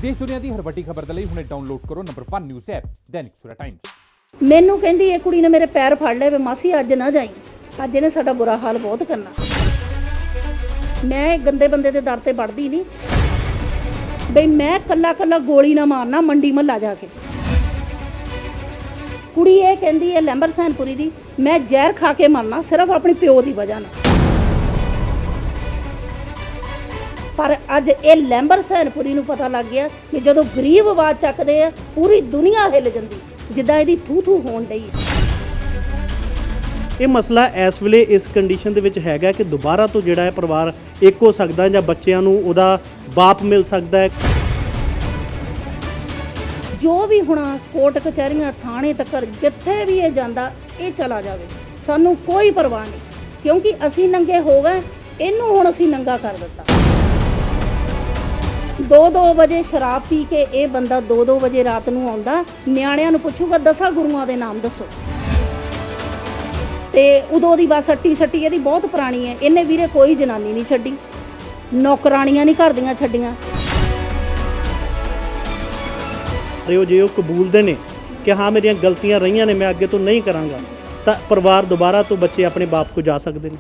देश दुनिया की हर वड्डी खबर ਦੇ ਲਈ ਹੁਣੇ ਡਾਊਨਲੋਡ ਕਰੋ number 1 news app Dainik Savera Times. ਮੈਨੂੰ ਕਹਿੰਦੀ ਇਹ ਕੁੜੀ ਨੇ ਮੇਰੇ ਪੈਰ ਫੜ ਲਏ ਵੇ ਮਾਸੀ ਅੱਜ ਨਾ ਜਾਈ, ਅੱਜ ਇਹਨੇ ਸਾਡਾ ਬੁਰਾ ਹਾਲ ਬਹੁਤ ਕਰਨਾ। ਮੈਂ ਗੰਦੇ ਬੰਦੇ ਦੇ ਦਰ ਤੇ ਵੜਦੀ ਨਹੀਂ ਬਈ, ਮੈਂ ਕੱਲਾ ਕੱਲਾ ਗੋਲੀ ਨਾ ਮਾਰਨਾ ਮੰਡੀ ਮਹੱਲਾ ਜਾ ਕੇ। ਕੁੜੀ ਇਹ ਕਹਿੰਦੀ ਹੈ ਲੈਂਬਰ ਸੈਨਪੁਰੀ ਦੀ, ਮੈਂ ਜ਼ਹਿਰ ਖਾ ਕੇ ਮਰਨਾ ਸਿਰਫ ਆਪਣੀ ਪਿਓ ਦੀ ਵਜ੍ਹਾ ਨਾਲ। ਪਰ ਅੱਜ ਇਹ ਲੈਂਬਰ ਸੈਨਪੁਰੀ ਨੂੰ ਪਤਾ ਲੱਗ ਗਿਆ ਕਿ ਜਦੋਂ ਗਰੀਬ ਆਵਾਜ਼ ਚੱਕਦੇ ਆ ਪੂਰੀ ਦੁਨੀਆ ਹਿੱਲ ਜਾਂਦੀ, ਜਿੱਦਾਂ ਇਹਦੀ ਥੂ ਥੂ ਹੋਣ ਡਈ। ਇਹ ਮਸਲਾ ਇਸ ਵੇਲੇ ਇਸ ਕੰਡੀਸ਼ਨ ਦੇ ਵਿੱਚ ਹੈਗਾ ਕਿ ਦੁਬਾਰਾ ਤੋਂ ਜਿਹੜਾ ਹੈ ਪਰਿਵਾਰ ਇੱਕ ਹੋ ਸਕਦਾ ਜਾਂ ਬੱਚਿਆਂ ਨੂੰ ਉਹਦਾ ਬਾਪ ਮਿਲ ਸਕਦਾ ਹੈ। ਜੋ ਵੀ ਹੁਣ ਕੋਰਟ ਕਚਹਿਰੀਆਂ ਥਾਣੇ ਤੱਕ ਜਿੱਥੇ ਵੀ ਇਹ ਜਾਂਦਾ ਇਹ ਚਲਾ ਜਾਵੇ, ਸਾਨੂੰ ਕੋਈ ਪਰਵਾਹ ਨਹੀਂ, ਕਿਉਂਕਿ ਅਸੀਂ ਨੰਗੇ ਹੋ ਗਏ, ਇਹਨੂੰ ਹੁਣ ਅਸੀਂ ਨੰਗਾ ਕਰ ਦਿੱਤਾ। 2-2 ਵਜੇ ਸ਼ਰਾਬ ਪੀ ਕੇ ਇਹ ਬੰਦਾ 2-2 ਵਜੇ ਰਾਤ ਨੂੰ ਆਉਂਦਾ, ਨਿਆਣਿਆਂ ਨੂੰ ਪੁੱਛੂਗਾ 10 ਗੁਰੂਆਂ ਦੇ ਨਾਮ ਦੱਸੋ। ਤੇ ਉਦੋਂ ਦੀ ਬਸ ਸੱਟੀ ਇਹਦੀ ਬਹੁਤ ਪੁਰਾਣੀ ਹੈ। ਇਹਨੇ ਵੀਰੇ ਕੋਈ ਜਨਾਨੀ ਨਹੀਂ ਛੱਡੀ, ਨੌਕਰਾਣੀਆਂ ਨਹੀਂ ਘਰ ਦੀਆਂ ਛੱਡੀਆਂ। ਜੇ ਉਹ ਕਬੂਲਦੇ ਨੇ ਕਿ ਹਾਂ ਮੇਰੀਆਂ ਗਲਤੀਆਂ ਰਹੀਆਂ ਨੇ, ਮੈਂ ਅੱਗੇ ਤੋਂ ਨਹੀਂ ਕਰਾਂਗਾ, ਤਾਂ ਪਰਿਵਾਰ ਦੁਬਾਰਾ ਤੋਂ ਬੱਚੇ ਆਪਣੇ ਬਾਪ ਕੋ ਜਾ ਸਕਦੇ ਨੇ।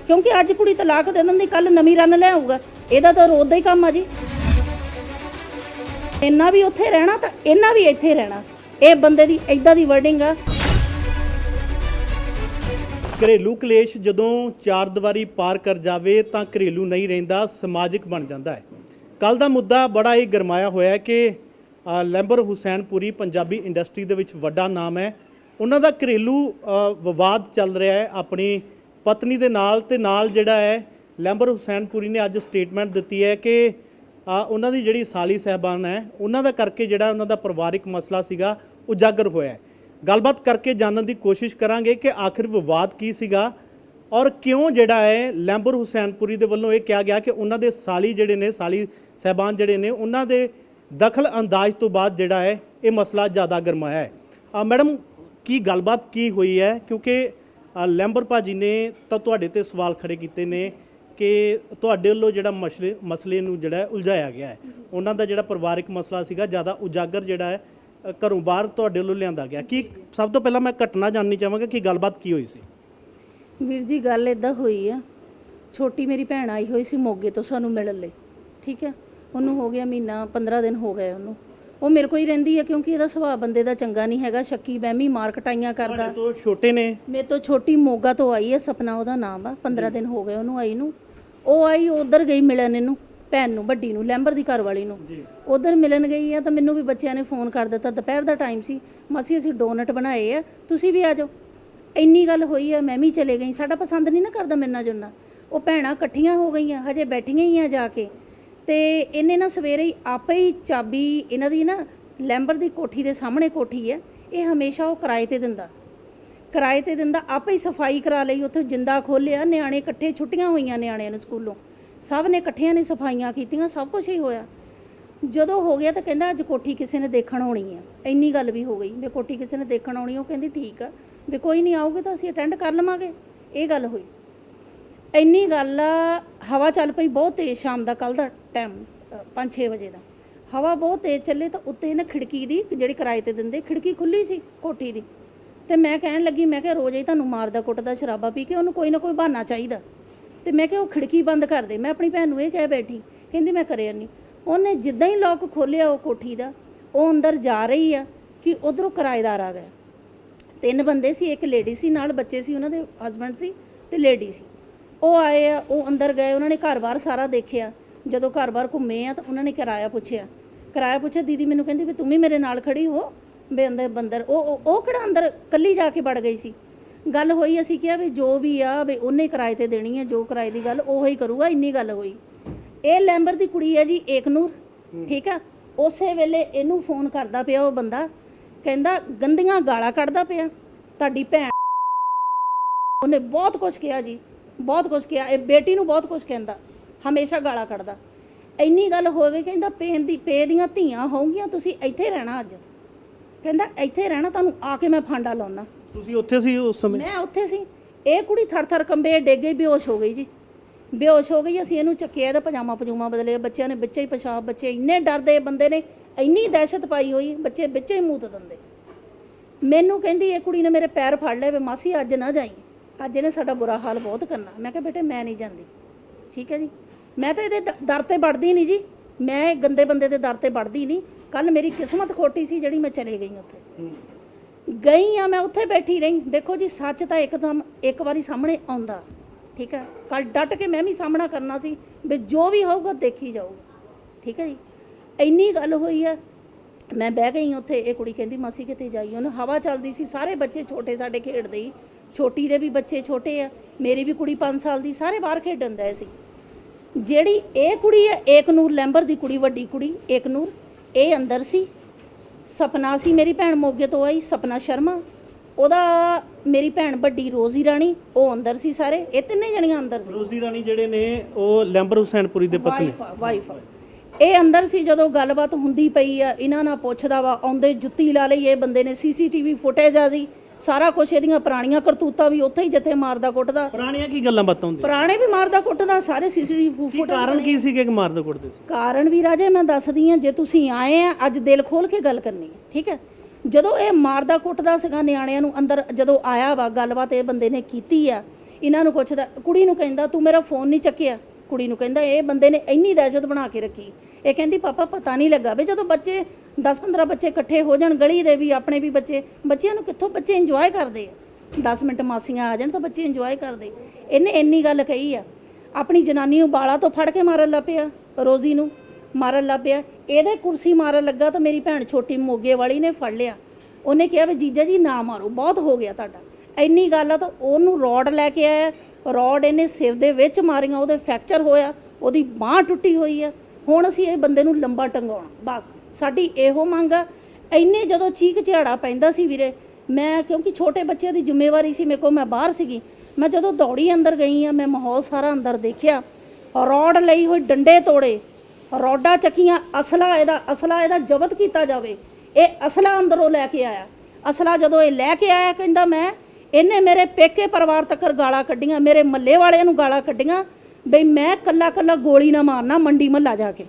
ਕਿਉਂਕਿ ਅੱਜ ਕੁੜੀ ਤਲਾਕ ਦੇ ਦਿੰਦੀ, ਕੱਲ ਨਵੀਂ ਰਨ ਲੈ ਆਊਗਾ, ਇਹਦਾ ਤਾਂ ਰੋਜ਼ ਦਾ ਹੀ ਕੰਮ ਆ ਜੀ। ਇੰਨਾ ਵੀ ਉੱਥੇ ਰਹਿਣਾ ਤਾਂ ਇਹਨਾਂ ਵੀ ਇੱਥੇ ਰਹਿਣਾ, ਇਹ ਬੰਦੇ ਦੀ ਇਦਾਂ ਦੀ ਵਰਡਿੰਗ ਆ। ਘਰੇਲੂ ਕਲੇਸ਼ ਜਦੋਂ ਚਾਰ ਦੀਵਾਰੀ ਪਾਰ ਕਰ ਜਾਵੇ ਤਾਂ ਘਰੇਲੂ ਨਹੀਂ ਰਹਿੰਦਾ, ਸਮਾਜਿਕ ਬਣ ਜਾਂਦਾ ਹੈ। ਕੱਲ ਦਾ ਮੁੱਦਾ ਬੜਾ ਹੀ ਗਰਮਾਇਆ ਹੋਇਆ ਹੈ ਕਿ ਲੈਂਬਰ ਹੁਸੈਨਪੁਰੀ ਪੰਜਾਬੀ ਇੰਡਸਟਰੀ ਦੇ ਵਿੱਚ ਵੱਡਾ ਨਾਮ ਹੈ। ਉਹਨਾਂ ਦਾ ਘਰੇਲੂ ਵਿਵਾਦ ਚੱਲ ਰਿਹਾ ਹੈ ਆਪਣੀ ਪਤਨੀ ਦੇ ਨਾਲ, ਤੇ ਨਾਲ ਜਿਹੜਾ ਹੈ ਲੈਂਬਰ ਹੁਸੈਨਪੁਰੀ ਨੇ ਅੱਜ ਸਟੇਟਮੈਂਟ ਦਿੱਤੀ ਹੈ ਕਿ ਉਹਨਾਂ ਦੀ ਜਿਹੜੀ ਸਾਲੀ ਸਾਹਿਬਾਨ ਹੈ ਉਹਨਾਂ ਦਾ ਕਰਕੇ ਜਿਹੜਾ ਉਹਨਾਂ ਦਾ ਪਰਿਵਾਰਿਕ ਮਸਲਾ ਸੀਗਾ ਉਜਾਗਰ ਹੋਇਆ ਹੈ। ਗੱਲਬਾਤ ਕਰਕੇ ਜਾਣਨ ਦੀ ਕੋਸ਼ਿਸ਼ ਕਰਾਂਗੇ ਕਿ ਆਖਿਰ ਵਿਵਾਦ ਕੀ ਸੀਗਾ ਔਰ ਕਿਉਂ ਜਿਹੜਾ ਹੈ ਲੈਂਬਰ ਹੁਸੈਨਪੁਰੀ ਦੇ ਵੱਲੋਂ ਇਹ ਕਿਹਾ ਗਿਆ ਕਿ ਉਹਨਾਂ ਦੇ ਸਾਲੀ ਜਿਹੜੇ ਨੇ, ਸਾਲੀ ਸਾਹਿਬਾਨ ਜਿਹੜੇ ਨੇ, ਉਹਨਾਂ ਦੇ ਦਖਲ ਅੰਦਾਜ਼ ਤੋਂ ਬਾਅਦ ਜਿਹੜਾ ਹੈ ਇਹ ਮਸਲਾ ਜ਼ਿਆਦਾ ਗਰਮਾਇਆ ਹੈ। ਮੈਡਮ ਕੀ ਗੱਲਬਾਤ ਕੀ ਹੋਈ ਹੈ, ਕਿਉਂਕਿ ਲੈਂਬਰ ਭਾਜੀ ਨੇ ਤਾਂ ਤੁਹਾਡੇ ਤੇ ਸਵਾਲ ਖੜੇ ਕੀਤੇ ਨੇ ਕਿ ਤੁਹਾਡੇ ਵੱਲੋਂ ਜਿਹੜਾ ਮਸਲੇ ਨੂੰ ਜਿਹੜਾ ਉਲਝਾਇਆ ਗਿਆ ਹੈ, ਉਹਨਾਂ ਦਾ ਜਿਹੜਾ ਪਰਿਵਾਰਿਕ ਮਸਲਾ ਸੀਗਾ ਜ਼ਿਆਦਾ ਉਜਾਗਰ ਜਿਹੜਾ ਹੈ ਘਰੋਂ ਬਾਹਰ ਤੁਹਾਡੇ ਵੱਲੋਂ ਲਿਆਂਦਾ ਗਿਆ। ਕੀ ਸਭ ਤੋਂ ਪਹਿਲਾਂ ਮੈਂ ਘਟਨਾ ਜਾਣਨੀ ਚਾਹਾਂਗਾ ਕਿ ਗੱਲਬਾਤ ਕੀ ਹੋਈ ਸੀ? ਵੀਰ ਜੀ ਗੱਲ ਇੱਦਾਂ ਹੋਈ ਆ, ਛੋਟੀ ਮੇਰੀ ਭੈਣ ਆਈ ਹੋਈ ਸੀ ਮੋਗੇ ਤੋਂ ਸਾਨੂੰ ਮਿਲਣ ਲਈ, ਠੀਕ ਹੈ। ਉਹਨੂੰ ਹੋ ਗਿਆ ਮਹੀਨਾ 15 ਦਿਨ ਹੋ ਗਏ ਉਹਨੂੰ, ਉਹ ਮੇਰੇ ਕੋਲ ਹੀ ਰਹਿੰਦੀ ਹੈ ਕਿਉਂਕਿ ਇਹਦਾ ਸੁਭਾਅ ਬੰਦੇ ਦਾ ਚੰਗਾ ਨਹੀਂ ਹੈਗਾ, ਸ਼ੱਕੀ ਬਹਿਮੀ ਮਾਰ ਕਟਾਈਆਂ ਕਰਦਾ। ਤੁਹਾਡੇ ਤੋਂ ਛੋਟੇ ਨੇ? ਮੇਰੇ ਤੋਂ ਛੋਟੀ ਮੋਗਾ ਤੋਂ ਆਈ ਹੈ, ਸਪਨਾ ਉਹਦਾ ਨਾਮ ਆ। 15 ਦਿਨ ਹੋ ਗਏ ਉਹਨੂੰ ਆਈ ਨੂੰ। ਉਹ ਆਈ ਉਧਰ ਗਈ ਮਿਲਣ ਇਹਨੂੰ, ਭੈਣ ਨੂੰ, ਵੱਡੀ ਨੂੰ, ਲੈਂਬਰ ਦੀ ਘਰ ਵਾਲੀ ਨੂੰ। ਉਧਰ ਮਿਲਣ ਗਈ ਆ ਤਾਂ ਮੈਨੂੰ ਵੀ ਬੱਚਿਆਂ ਨੇ ਫੋਨ ਕਰ ਦਿੱਤਾ, ਦੁਪਹਿਰ ਦਾ ਟਾਈਮ ਸੀ, ਮਾਸੀ ਅਸੀਂ ਡੋਨਟ ਬਣਾਏ ਆ, ਤੁਸੀਂ ਵੀ ਆ ਜਾਓ। ਇੰਨੀ ਗੱਲ ਹੋਈ ਆ, ਮੈਂ ਵੀ ਚਲੇ ਗਈ। ਸਾਡਾ ਪਸੰਦ ਨਹੀਂ ਨਾ ਕਰਦਾ ਮਿਲਣਾ ਜੁਲਣਾ। ਉਹ ਭੈਣਾਂ ਇਕੱਠੀਆਂ ਹੋ ਗਈਆਂ, ਹਜੇ ਬੈਠੀਆਂ ਹੀ ਆ ਜਾ ਕੇ। ਤੇ ਇਹਨੇ ਨਾ ਸਵੇਰੇ ਹੀ ਆਪੇ ਹੀ ਚਾਬੀ, ਇਹਨਾਂ ਦੀ ਨਾ ਲੈਂਬਰ ਦੀ ਕੋਠੀ ਦੇ ਸਾਹਮਣੇ ਕੋਠੀ ਹੈ, ਇਹ ਹਮੇਸ਼ਾ ਉਹ ਕਿਰਾਏ ਤੇ ਦਿੰਦਾ, ਆਪੇ ਹੀ ਸਫਾਈ ਕਰਾ ਲਈ, ਉੱਥੇ ਜਿੰਦਾ ਖੋਲ੍ਹਿਆ, ਨਿਆਣੇ ਇਕੱਠੇ, ਛੁੱਟੀਆਂ ਹੋਈਆਂ ਨਿਆਣਿਆਂ ਨੂੰ ਸਕੂਲੋਂ, ਸਭ ਨੇ ਇਕੱਠਿਆਂ ਨੇ ਸਫਾਈਆਂ ਕੀਤੀਆਂ, ਸਭ ਕੁਝ ਹੀ ਹੋਇਆ। ਜਦੋਂ ਹੋ ਗਿਆ ਤਾਂ ਕਹਿੰਦਾ ਅੱਜ ਕੋਠੀ ਕਿਸੇ ਨੇ ਦੇਖਣ ਆਉਣੀ ਹੈ। ਇੰਨੀ ਗੱਲ ਵੀ ਹੋ ਗਈ ਵੀ ਕੋਠੀ ਕਿਸੇ ਨੇ ਦੇਖਣ ਆਉਣੀ। ਉਹ ਕਹਿੰਦੀ ਠੀਕ ਆ ਵੀ ਕੋਈ ਨਹੀਂ, ਆਓਗੇ ਤਾਂ ਅਸੀਂ ਅਟੈਂਡ ਕਰ ਲਵਾਂਗੇ। ਇਹ ਗੱਲ ਹੋਈ। ਇੰਨੀ ਗੱਲ ਆ, ਹਵਾ ਚੱਲ ਪਈ ਬਹੁਤ ਤੇਜ਼ ਸ਼ਾਮ ਦਾ, ਕੱਲ੍ਹ ਦਾ ਟਾਈਮ 5-6 ਵਜੇ ਦਾ। ਹਵਾ ਬਹੁਤ ਤੇਜ਼ ਚੱਲੇ ਤਾਂ ਉੱਤੇ ਨਾ ਖਿੜਕੀ ਦੀ, ਜਿਹੜੀ ਕਿਰਾਏ ਤੇ ਦਿੰਦੇ, ਖਿੜਕੀ ਖੁੱਲੀ ਸੀ ਕੋਠੀ ਦੀ। ਤੇ ਮੈਂ ਕਹਿਣ ਲੱਗੀ, ਮੈਂ ਕਿਹਾ ਰੋਜ਼ ਹੀ ਤੁਹਾਨੂੰ ਮਾਰਦਾ ਕੁੱਟਦਾ ਸ਼ਰਾਬਾ ਪੀ ਕੇ, ਉਹਨੂੰ ਕੋਈ ਨਾ ਕੋਈ ਬਹਾਨਾ ਚਾਹੀਦਾ। ਤੇ ਮੈਂ ਕਿਹਾ ਉਹ ਖਿੜਕੀ ਬੰਦ ਕਰ ਦੇ। ਮੈਂ ਆਪਣੀ ਭੈਣ ਨੂੰ ਇਹ ਕਹਿ ਬੈਠੀ, ਕਹਿੰਦੀ ਮੈਂ ਕਰਿਆ ਨਹੀਂ। ਉਹਨੇ ਜਿੱਦਾਂ ਹੀ ਲੋਕ ਖੋਲ੍ਹਿਆ ਉਹ ਕੋਠੀ ਦਾ, ਉਹ ਅੰਦਰ ਜਾ ਰਹੀ ਆ ਕਿ ਉੱਧਰੋਂ ਕਿਰਾਏਦਾਰ ਆ ਗਿਆ। 3 ਬੰਦੇ ਸੀ, ਇੱਕ ਲੇਡੀ ਸੀ, ਨਾਲ ਬੱਚੇ ਸੀ, ਉਹਨਾਂ ਦੇ ਹਸਬੈਂਡ ਸੀ ਤੇ ਲੇਡੀ ਸੀ। ਉਹ ਆਏ ਆ, ਉਹ ਅੰਦਰ ਗਏ, ਉਹਨਾਂ ਨੇ ਘਰ-ਬਾਰ ਸਾਰਾ ਦੇਖਿਆ। ਜਦੋਂ ਘਰ-ਬਾਰ ਘੁੰਮੇ ਆ ਤਾਂ ਉਹਨਾਂ ਨੇ ਕਿਰਾਇਆ ਪੁੱਛਿਆ। ਦੀਦੀ ਮੈਨੂੰ ਕਹਿੰਦੀ ਵੀ ਤੂੰ ਵੀ ਮੇਰੇ ਨਾਲ ਖੜੀ ਹੋ ਵੀ ਅੰਦਰ ਉਹ ਕਿਹੜਾ ਅੰਦਰ ਕੱਲੀ ਜਾ ਕੇ ਵੜ ਗਈ ਸੀ। ਗੱਲ ਹੋਈ, ਅਸੀਂ ਕਿਹਾ ਵੀ ਜੋ ਵੀ ਆ ਵੀ ਉਹਨੇ ਕਿਰਾਏ ਤੇ ਦੇਣੀ ਹੈ, ਜੋ ਕਿਰਾਏ ਦੀ ਗੱਲ ਉਹ ਹੀ ਕਰੂਗਾ। ਇੰਨੀ ਗੱਲ ਹੋਈ। ਇਹ ਲੈਂਬਰ ਦੀ ਕੁੜੀ ਹੈ ਜੀ ਏਕਨੂਰ, ਠੀਕ ਆ। ਉਸੇ ਵੇਲੇ ਇਹਨੂੰ ਫੋਨ ਕਰਦਾ ਪਿਆ ਉਹ ਬੰਦਾ, ਕਹਿੰਦਾ ਗੰਦੀਆਂ ਗਾਲਾਂ ਕੱਢਦਾ ਪਿਆ ਤੁਹਾਡੀ ਭੈਣ। ਉਹਨੇ ਬਹੁਤ ਕੁਝ ਕਿਹਾ ਜੀ, ਬਹੁਤ ਕੁਝ ਕਿਹਾ। ਇਹ ਬੇਟੀ ਨੂੰ ਬਹੁਤ ਕੁਝ ਕਹਿੰਦਾ, ਹਮੇਸ਼ਾ ਗਾਲਾਂ ਕੱਢਦਾ। ਇੰਨੀ ਗੱਲ ਹੋ ਗਈ, ਕਹਿੰਦਾ ਪੇ ਦੀਆਂ ਧੀਆਂ ਹੋਊਗੀਆਂ, ਤੁਸੀਂ ਇੱਥੇ ਰਹਿਣਾ ਅੱਜ। ਕਹਿੰਦਾ ਇੱਥੇ ਰਹਿਣਾ, ਤੁਹਾਨੂੰ ਆ ਕੇ ਮੈਂ ਫਾਂਡਾ ਲਾਉਣਾ। ਤੁਸੀਂ ਉੱਥੇ ਸੀ ਉਸ ਸਮੇਂ? ਮੈਂ ਉੱਥੇ ਸੀ। ਇਹ ਕੁੜੀ ਥਰ ਥਰ ਕੰਬੇ ਡਿੱਗ ਗਈ, ਬੇਹੋਸ਼ ਹੋ ਗਈ ਜੀ। ਬੇਹੋਸ਼ ਹੋ ਗਈ। ਅਸੀਂ ਇਹਨੂੰ ਚੱਕਿਆ, ਇਹਦਾ ਪਜਾਮਾ ਪਜੂਮਾ ਬਦਲਿਆ, ਬੱਚਿਆਂ ਨੇ ਵਿੱਚੇ ਹੀ ਪਿਸ਼ਾਬ, ਬੱਚੇ ਇੰਨੇ ਡਰਦੇ, ਬੰਦੇ ਨੇ ਇੰਨੀ ਦਹਿਸ਼ਤ ਪਾਈ ਹੋਈ, ਬੱਚੇ ਵਿੱਚੇ ਹੀ ਮੂਤ ਦਿੰਦੇ। ਮੈਨੂੰ ਕਹਿੰਦੀ ਇਹ ਕੁੜੀ ਨੇ ਮੇਰੇ ਪੈਰ ਫੜ ਲਏ ਵੀ ਮਾਸੀ ਅੱਜ ਨਾ ਜਾਈ, ਅੱਜ ਇਹਨੇ ਸਾਡਾ ਬੁਰਾ ਹਾਲ ਬਹੁਤ ਕਰਨਾ। ਮੈਂ ਕਿਹਾ ਬੇਟੇ ਮੈਂ ਨਹੀਂ ਜਾਂਦੀ, ਠੀਕ ਹੈ ਜੀ, ਮੈਂ ਤਾਂ ਇਹਦੇ ਦਰ ਤੇ ਵੜਦੀ ਨਹੀਂ ਜੀ, ਮੈਂ ਗੰਦੇ ਬੰਦੇ ਦੇ ਦਰ ਤੇ ਵੜਦੀ ਨਹੀਂ। ਕੱਲ ਮੇਰੀ ਕਿਸਮਤ ਖੋਟੀ ਸੀ ਜਿਹੜੀ ਮੈਂ ਚਲੇ ਗਈ ਉੱਥੇ ਗਈ ਆ, ਮੈਂ ਉੱਥੇ ਬੈਠੀ ਰਹੀ। ਦੇਖੋ ਜੀ ਸੱਚ ਤਾਂ ਇੱਕਦਮ ਇੱਕ ਵਾਰੀ ਸਾਹਮਣੇ ਆਉਂਦਾ, ਠੀਕ ਹੈ। ਕੱਲ ਡਟ ਕੇ ਮੈਂ ਵੀ ਸਾਹਮਣਾ ਕਰਨਾ ਸੀ ਵੀ ਜੋ ਵੀ ਹੋਊਗਾ ਦੇਖੀ ਜਾਊਗਾ, ਠੀਕ ਹੈ ਜੀ। ਇੰਨੀ ਗੱਲ ਹੋਈ ਹੈ, ਮੈਂ ਬਹਿ ਗਈ ਉੱਥੇ। ਇਹ ਕੁੜੀ ਕਹਿੰਦੀ ਮਾਸੀ ਕਿਤੇ ਜਾਈ, ਉਹਨੂੰ ਹਵਾ ਚੱਲਦੀ ਸੀ, ਸਾਰੇ ਬੱਚੇ ਛੋਟੇ ਸਾਡੇ ਖੇਡਦੇ ਹੀ, ਛੋਟੀ ਦੇ ਵੀ ਬੱਚੇ ਛੋਟੇ ਆ, ਮੇਰੀ ਵੀ ਕੁੜੀ 5 ਸਾਲ ਦੀ, ਸਾਰੇ ਬਾਹਰ ਖੇਡਣ ਦੇ ਸੀ। ਜਿਹੜੀ ਇਹ ਕੁੜੀ ਹੈ ਏਕਨੂਰ ਲੈਂਬਰ ਦੀ ਕੁੜੀ, ਵੱਡੀ ਕੁੜੀ ਏਕਨੂਰ, ਇਹ ਅੰਦਰ ਸੀ। ਸਪਨਾ ਸੀ ਮੇਰੀ ਭੈਣ ਮੋਗੇ ਤੋਂ ਆਈ, ਸਪਨਾ ਸ਼ਰਮਾ, ਉਹਦਾ ਮੇਰੀ ਭੈਣ ਵੱਡੀ ਰੋਜ਼ੀ ਰਾਣੀ, ਉਹ ਅੰਦਰ ਸੀ। ਸਾਰੇ ਇਹ ਤਿੰਨੇ ਜਣੀਆਂ ਅੰਦਰ ਸੀ। ਰੋਜ਼ੀ ਰਾਣੀ ਜਿਹੜੇ ਨੇ ਉਹ ਲੈਂਬਰ ਹੁਸੈਨਪੁਰੀ ਦੇ ਪਤਨੀ, ਵਾਈਫ ਇਹ ਅੰਦਰ ਸੀ। ਜਦੋਂ ਗੱਲਬਾਤ ਹੁੰਦੀ ਪਈ ਆ, ਇਹਨਾਂ ਨਾਲ ਪੁੱਛਦਾ ਵਾ, ਆਉਂਦੇ ਜੁੱਤੀ ਲਾ ਲਈ ਇਹ ਬੰਦੇ ਨੇ, ਸੀਸੀਟੀਵੀ ਫੁਟੇਜ ਆ ਜੀ, ਸਾਰਾ ਕੁਝ, ਇਹਦੀਆਂ ਪੁਰਾਣੀਆਂ ਕਰਤੂਤਾਂ ਵੀ ਉੱਥੇ ਹੀ ਜਿੱਥੇ ਮਾਰਦਾ ਕੁੱਟਦਾ। ਪੁਰਾਣੀਆਂ ਕੀ ਗੱਲਾਂ ਬਾਤਾਂ ਹੁੰਦੀਆਂ? ਪੁਰਾਣੇ ਵੀ ਮਾਰਦਾ ਕੁੱਟਦਾ, ਸਾਰੇ ਸੀਸੀਟੀਵੀ ਫੁਟੇਜ। ਕਾਰਨ ਕੀ ਸੀ ਕਿ ਮਾਰਦਾ ਕੁੱਟਦੇ ਸੀ? ਕਾਰਨ ਵੀ ਰਾਜੇ ਮੈਂ ਦੱਸਦੀ ਆ, ਜੇ ਤੁਸੀਂ ਆਏ ਆ ਅੱਜ ਦਿਲ ਖੋਲ ਕੇ ਗੱਲ ਕਰਨੀ ਹੈ, ਠੀਕ ਹੈ। ਜਦੋਂ ਇਹ ਮਾਰਦਾ ਕੁੱਟਦਾ ਸੀਗਾ ਨਿਆਣਿਆਂ ਨੂੰ, ਅੰਦਰ ਜਦੋਂ ਆਇਆ ਵਾ, ਗੱਲਬਾਤ ਇਹ ਬੰਦੇ ਨੇ ਕੀਤੀ ਆ, ਇਹਨਾਂ ਨੂੰ ਪੁੱਛਦਾ, ਕੁੜੀ ਨੂੰ ਕਹਿੰਦਾ ਤੂੰ ਮੇਰਾ ਫੋਨ ਨਹੀਂ ਚੱਕਿਆ। ਕੁੜੀ ਨੂੰ ਕਹਿੰਦਾ ਇਹ ਬੰਦੇ ਨੇ ਇੰਨੀ ਦਹਿਸ਼ਤ ਬਣਾ ਕੇ ਰੱਖੀ। ਇਹ ਕਹਿੰਦੀ ਪਾਪਾ ਪਤਾ ਨਹੀਂ ਲੱਗਾ ਵੀ ਜਦੋਂ ਬੱਚੇ 10-15 ਬੱਚੇ ਇਕੱਠੇ ਹੋ ਜਾਣ ਗਲੀ ਦੇ ਵੀ, ਆਪਣੇ ਵੀ ਬੱਚੇ, ਬੱਚਿਆਂ ਨੂੰ ਕਿੱਥੋਂ ਬੱਚੇ ਇੰਜੋਏ ਕਰਦੇ ਆ, 10 ਮਿੰਟ ਮਾਸੀਆਂ ਆ ਜਾਣ ਤਾਂ ਬੱਚੇ ਇੰਜੋਏ ਕਰਦੇ। ਇਹਨੇ ਇੰਨੀ ਗੱਲ ਕਹੀ ਆ, ਆਪਣੀ ਜਨਾਨੀ ਨੂੰ ਬਾਲਾਂ ਤੋਂ ਫੜ ਕੇ ਮਾਰਨ ਲੱਗ ਪਿਆ, ਰੋਜ਼ੀ ਨੂੰ ਮਾਰਨ ਲੱਗ ਪਿਆ। ਇਹਦੇ ਕੁਰਸੀ ਮਾਰਨ ਲੱਗਾ ਤਾਂ ਮੇਰੀ ਭੈਣ ਛੋਟੀ ਮੋਗੇ ਵਾਲੀ ਨੇ ਫੜ ਲਿਆ। ਉਹਨੇ ਕਿਹਾ ਵੀ ਜੀਜਾ ਜੀ ਨਾ ਮਾਰੋ, ਬਹੁਤ ਹੋ ਗਿਆ ਤੁਹਾਡਾ। ਇੰਨੀ ਗੱਲ ਆ ਤਾਂ ਉਹਨੂੰ ਰੋਡ ਲੈ ਕੇ ਆਇਆ, ਰੋਡ ਇਹਨੇ ਸਿਰ ਦੇ ਵਿੱਚ ਮਾਰੀਆਂ, ਉਹਦੇ ਫ੍ਰੈਕਚਰ ਹੋਇਆ, ਉਹਦੀ ਬਾਂਹ ਟੁੱਟੀ ਹੋਈ ਆ। ਹੁਣ ਅਸੀਂ ਇਹ ਬੰਦੇ ਨੂੰ ਲੰਬਾ ਟੰਗਾਉਣਾ, ਬਸ ਸਾਡੀ ਇਹੋ ਮੰਗ ਆ। ਇੰਨੇ ਜਦੋਂ ਚੀਕ ਝਾੜਾ ਪੈਂਦਾ ਸੀ ਵੀਰੇ, ਮੈਂ ਕਿਉਂਕਿ ਛੋਟੇ ਬੱਚਿਆਂ ਦੀ ਜ਼ਿੰਮੇਵਾਰੀ ਸੀ ਮੇਰੇ ਕੋਲ, ਮੈਂ ਬਾਹਰ ਸੀਗੀ, ਮੈਂ ਜਦੋਂ ਦੌੜੀ ਅੰਦਰ ਗਈ ਆ, ਮੈਂ ਮਾਹੌਲ ਸਾਰਾ ਅੰਦਰ ਦੇਖਿਆ। ਰੋਡ ਲਈ ਹੋਈ, ਡੰਡੇ ਤੋੜੇ, ਰੋਡਾਂ ਚੱਕੀਆਂ, ਅਸਲਾ ਇਹਦਾ ਜ਼ਬਤ ਕੀਤਾ ਜਾਵੇ। ਇਹ ਅਸਲਾ ਅੰਦਰੋਂ ਲੈ ਕੇ ਆਇਆ। ਅਸਲਾ ਜਦੋਂ ਇਹ ਲੈ ਕੇ ਆਇਆ, ਕਹਿੰਦਾ ਇਹਨੇ ਮੇਰੇ ਪੇਕੇ ਪਰਿਵਾਰ ਤੱਕ ਗਾਲਾਂ ਕੱਢੀਆਂ, ਮੇਰੇ ਮੱਲੇ ਵਾਲਿਆਂ ਨੂੰ ਗਾਲਾਂ ਕੱਢੀਆਂ ਬਈ ਮੈਂ ਕੱਲਾ ਗੋਲੀ ਨਾ ਮਾਰਨਾ ਮੰਡੀ ਮਹੱਲਾ ਜਾ ਕੇ।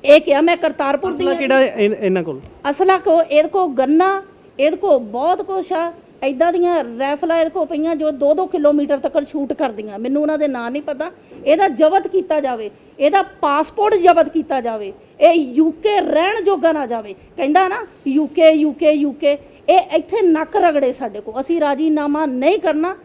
ਇਹ ਕਿਹਾ ਮੈਂ ਕਰਤਾਰਪੁਰ ਦੀ। ਕਿਹੜਾ ਇਹਨਾਂ ਕੋਲ ਅਸਲਾ ਕੋ, ਇਹਦੇ ਕੋ ਗੰਨਾ, ਇਹਦੇ ਕੋ ਬਹੁਤ ਕੁਛ ਆ, ਇੱਦਾਂ ਦੀਆਂ ਰਾਈਫਲਾਂ ਇਹਦੇ ਕੋ ਪਈਆਂ ਜੋ 2-2 ਕਿਲੋਮੀਟਰ ਤੱਕ ਸ਼ੂਟ ਕਰਦੀਆਂ। ਮੈਨੂੰ ਉਹਨਾਂ ਦੇ ਨਾਂ ਨਹੀਂ ਪਤਾ। ਇਹਦਾ ਜ਼ਬਤ ਕੀਤਾ ਜਾਵੇ, ਇਹਦਾ ਪਾਸਪੋਰਟ ਜ਼ਬਤ ਕੀਤਾ ਜਾਵੇ, ਇਹ ਯੂਕੇ ਰਹਿਣ ਜੋਗਾ ਨਾ ਜਾਵੇ। ਕਹਿੰਦਾ ਨਾ ਯੂਕੇ, ਇਹ ਇੱਥੇ ਨੱਕ ਰਗੜੇ ਸਾਡੇ ਕੋ। ਅਸੀਂ ਰਾਜੀਨਾਮਾ ਨਹੀਂ ਕਰਨਾ,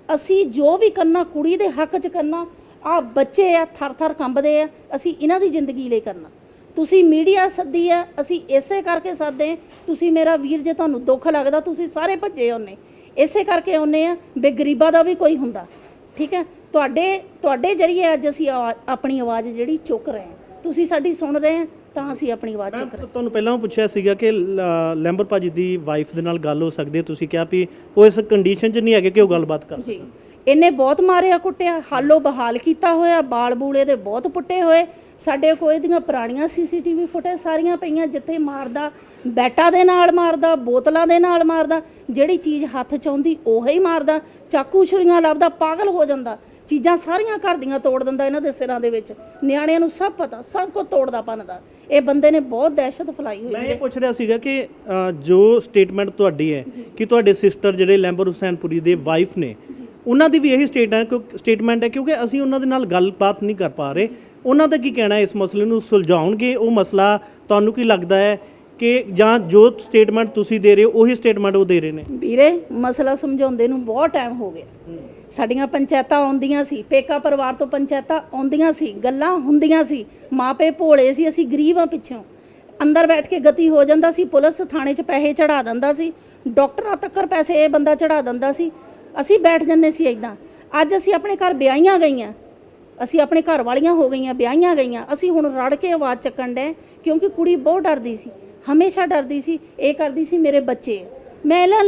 ਅਸੀਂ ਜੋ ਵੀ ਕਰਨਾ ਕੁੜੀ ਦੇ ਹੱਕ 'ਚ ਕਰਨਾ। ਆ ਬੱਚੇ ਆ ਥਰ ਕੰਬਦੇ ਆ, ਅਸੀਂ ਇਹਨਾਂ ਦੀ ਜ਼ਿੰਦਗੀ ਲਈ ਕਰਨਾ। ਤੁਸੀਂ ਮੀਡੀਆ ਸੱਦੀ ਆ, ਅਸੀਂ ਇਸੇ ਕਰਕੇ ਸੱਦੇ। ਤੁਸੀਂ ਮੇਰਾ ਵੀਰ, ਜੇ ਤੁਹਾਨੂੰ ਦੁੱਖ ਲੱਗਦਾ ਤੁਸੀਂ ਸਾਰੇ ਭੱਜੇ ਆਉਂਦੇ, ਇਸੇ ਕਰਕੇ ਆਉਂਦੇ ਆ ਵੀ ਗਰੀਬਾਂ ਦਾ ਵੀ ਕੋਈ ਹੁੰਦਾ, ਠੀਕ ਹੈ। ਤੁਹਾਡੇ ਜਰੀਏ ਅੱਜ ਅਸੀਂ ਆਪਣੀ ਆਵਾਜ਼ ਜਿਹੜੀ ਚੁੱਕ ਰਹੇ ਹਾਂ, ਤੁਸੀਂ ਸਾਡੀ ਸੁਣ ਰਹੇ ਆ ਤਾਂ ਅਸੀਂ ਆਪਣੀ ਆਵਾਜ਼ ਚੁੱਕ ਰਹੇ। ਤੁਹਾਨੂੰ ਪਹਿਲਾਂ ਪੁੱਛਿਆ ਸੀਗਾ ਕਿ ਲੈਂਬਰ ਭਾਜੀ ਦੀ ਵਾਈਫ ਦੇ ਨਾਲ ਗੱਲ ਹੋ ਸਕਦੀ ਹੈ, ਤੁਸੀਂ ਕਿਹਾ ਵੀ ਉਹ ਇਸ ਕੰਡੀਸ਼ਨ 'ਚ ਨਹੀਂ ਹੈਗੇ ਕਿ ਉਹ ਗੱਲਬਾਤ ਕਰ ਜੀ। ਇਹਨੇ ਬਹੁਤ ਮਾਰਿਆ ਕੁੱਟਿਆ, ਹਾਲੋ ਬਹਾਲ ਕੀਤਾ ਹੋਇਆ, ਬਾਲ ਬੂਲੇ ਦੇ ਬਹੁਤ ਪੁੱਟੇ ਹੋਏ। ਸਾਡੇ ਕੋਲ ਇਹਦੀਆਂ ਪੁਰਾਣੀਆਂ ਸੀਸੀਟੀਵੀ ਫੁਟੇਜ ਸਾਰੀਆਂ ਪਈਆਂ, ਜਿੱਥੇ ਮਾਰਦਾ ਬੈਟਾਂ ਦੇ ਨਾਲ ਮਾਰਦਾ, ਬੋਤਲਾਂ ਦੇ ਨਾਲ ਮਾਰਦਾ, ਜਿਹੜੀ ਚੀਜ਼ ਹੱਥ 'ਚ ਆਉਂਦੀ ਉਹੀ ਮਾਰਦਾ, ਚਾਕੂ ਛੁਰੀਆਂ ਲੱਭਦਾ, ਪਾਗਲ ਹੋ ਜਾਂਦਾ, ਚੀਜ਼ਾਂ ਸਾਰੀਆਂ ਘਰ ਦੀਆਂ ਤੋੜ ਦਿੰਦਾ ਇਹਨਾਂ ਦੇ ਸਿਰਾਂ ਦੇ ਵਿੱਚ। ਨਿਆਣਿਆਂ ਨੂੰ ਸਭ ਪਤਾ, ਸਭ ਕੁਝ ਤੋੜਦਾ ਭੰਨਦਾ। ਇਹ ਬੰਦੇ ਨੇ ਬਹੁਤ ਦਹਿਸ਼ਤ ਫੈਲਾਈ ਹੋਈ ਹੈ। ਮੈਂ ਇਹ ਪੁੱਛ ਰਿਹਾ ਸੀਗਾ ਕਿ ਜੋ ਸਟੇਟਮੈਂਟ ਤੁਹਾਡੀ ਹੈ ਕਿ ਤੁਹਾਡੇ ਸਿਸਟਰ ਜਿਹੜੇ ਲੈਂਬਰ ਹੁਸੈਨਪੁਰੀ ਦੇ ਵਾਈਫ ਨੇ, ਉਹਨਾਂ ਦੀ ਵੀ ਇਹੀ ਸਟੇਟਮੈਂਟ ਹੈ, ਕਿਉਂਕਿ ਅਸੀਂ ਉਹਨਾਂ ਦੇ ਨਾਲ ਗੱਲਬਾਤ ਨਹੀਂ ਕਰ ਪਾ ਰਹੇ। ਉਹਨਾਂ ਦਾ ਕੀ ਕਹਿਣਾ ਇਸ ਮਸਲੇ ਨੂੰ ਸੁਲਝਾਉਣਗੇ ਉਹ ਮਸਲਾ? ਤੁਹਾਨੂੰ ਕੀ ਲੱਗਦਾ ਹੈ ਕਿ ਜਾਂ ਜੋ ਸਟੇਟਮੈਂਟ ਤੁਸੀਂ ਦੇ ਰਹੇ ਹੋ ਉਹੀ ਸਟੇਟਮੈਂਟ ਉਹ ਦੇ ਰਹੇ ਨੇ? ਵੀਰੇ ਮਸਲਾ ਸਮਝਾਉਂਦੇ ਨੂੰ ਬਹੁਤ ਟਾਈਮ ਹੋ ਗਿਆ। ਸਾਡੀਆਂ ਪੰਚਾਇਤਾਂ ਆਉਂਦੀਆਂ ਸੀ, ਪੇਕਾ ਪਰਿਵਾਰ ਤੋਂ ਪੰਚਾਇਤਾਂ ਆਉਂਦੀਆਂ ਸੀ, ਗੱਲਾਂ ਹੁੰਦੀਆਂ ਸੀ, ਮਾਪੇ ਭੋਲੇ ਸੀ, ਅਸੀਂ ਗਰੀਬ ਆ, ਪਿੱਛੋਂ ਅੰਦਰ ਬੈਠ ਕੇ ਗਤੀ ਹੋ ਜਾਂਦਾ ਸੀ, ਪੁਲਿਸ ਥਾਣੇ 'ਚ ਪੈਸੇ ਚੜਾ ਦਿੰਦਾ ਸੀ, ਡਾਕਟਰਾਂ ਤੱਕ ਪੈਸੇ ਇਹ ਬੰਦਾ ਚੜਾ ਦਿੰਦਾ ਸੀ, ਅਸੀਂ ਬੈਠ ਜੰਨੇ ਸੀ ਇਦਾਂ। ਅੱਜ ਅਸੀਂ ਆਪਣੇ ਘਰ ਵਿਆਹੀਆਂ ਗਈਆਂ, ਅਸੀਂ ਆਪਣੇ ਘਰ ਵਾਲੀਆਂ ਹੋ ਗਈਆਂ, ਵਿਆਹੀਆਂ ਗਈਆਂ, ਅਸੀਂ ਹੁਣ ਰੜ ਕੇ ਆਵਾਜ਼ ਚੱਕਣ ਡਏ, ਕਿਉਂਕਿ ਕੁੜੀ ਬਹੁਤ ਡਰਦੀ ਸੀ, ਹਮੇਸ਼ਾ ਡਰਦੀ ਸੀ। ਇਹ ਕਰਦੀ ਸੀ ਮੇਰੇ ਬੱਚੇ, ਮੈਂ ਇਹਨਾਂ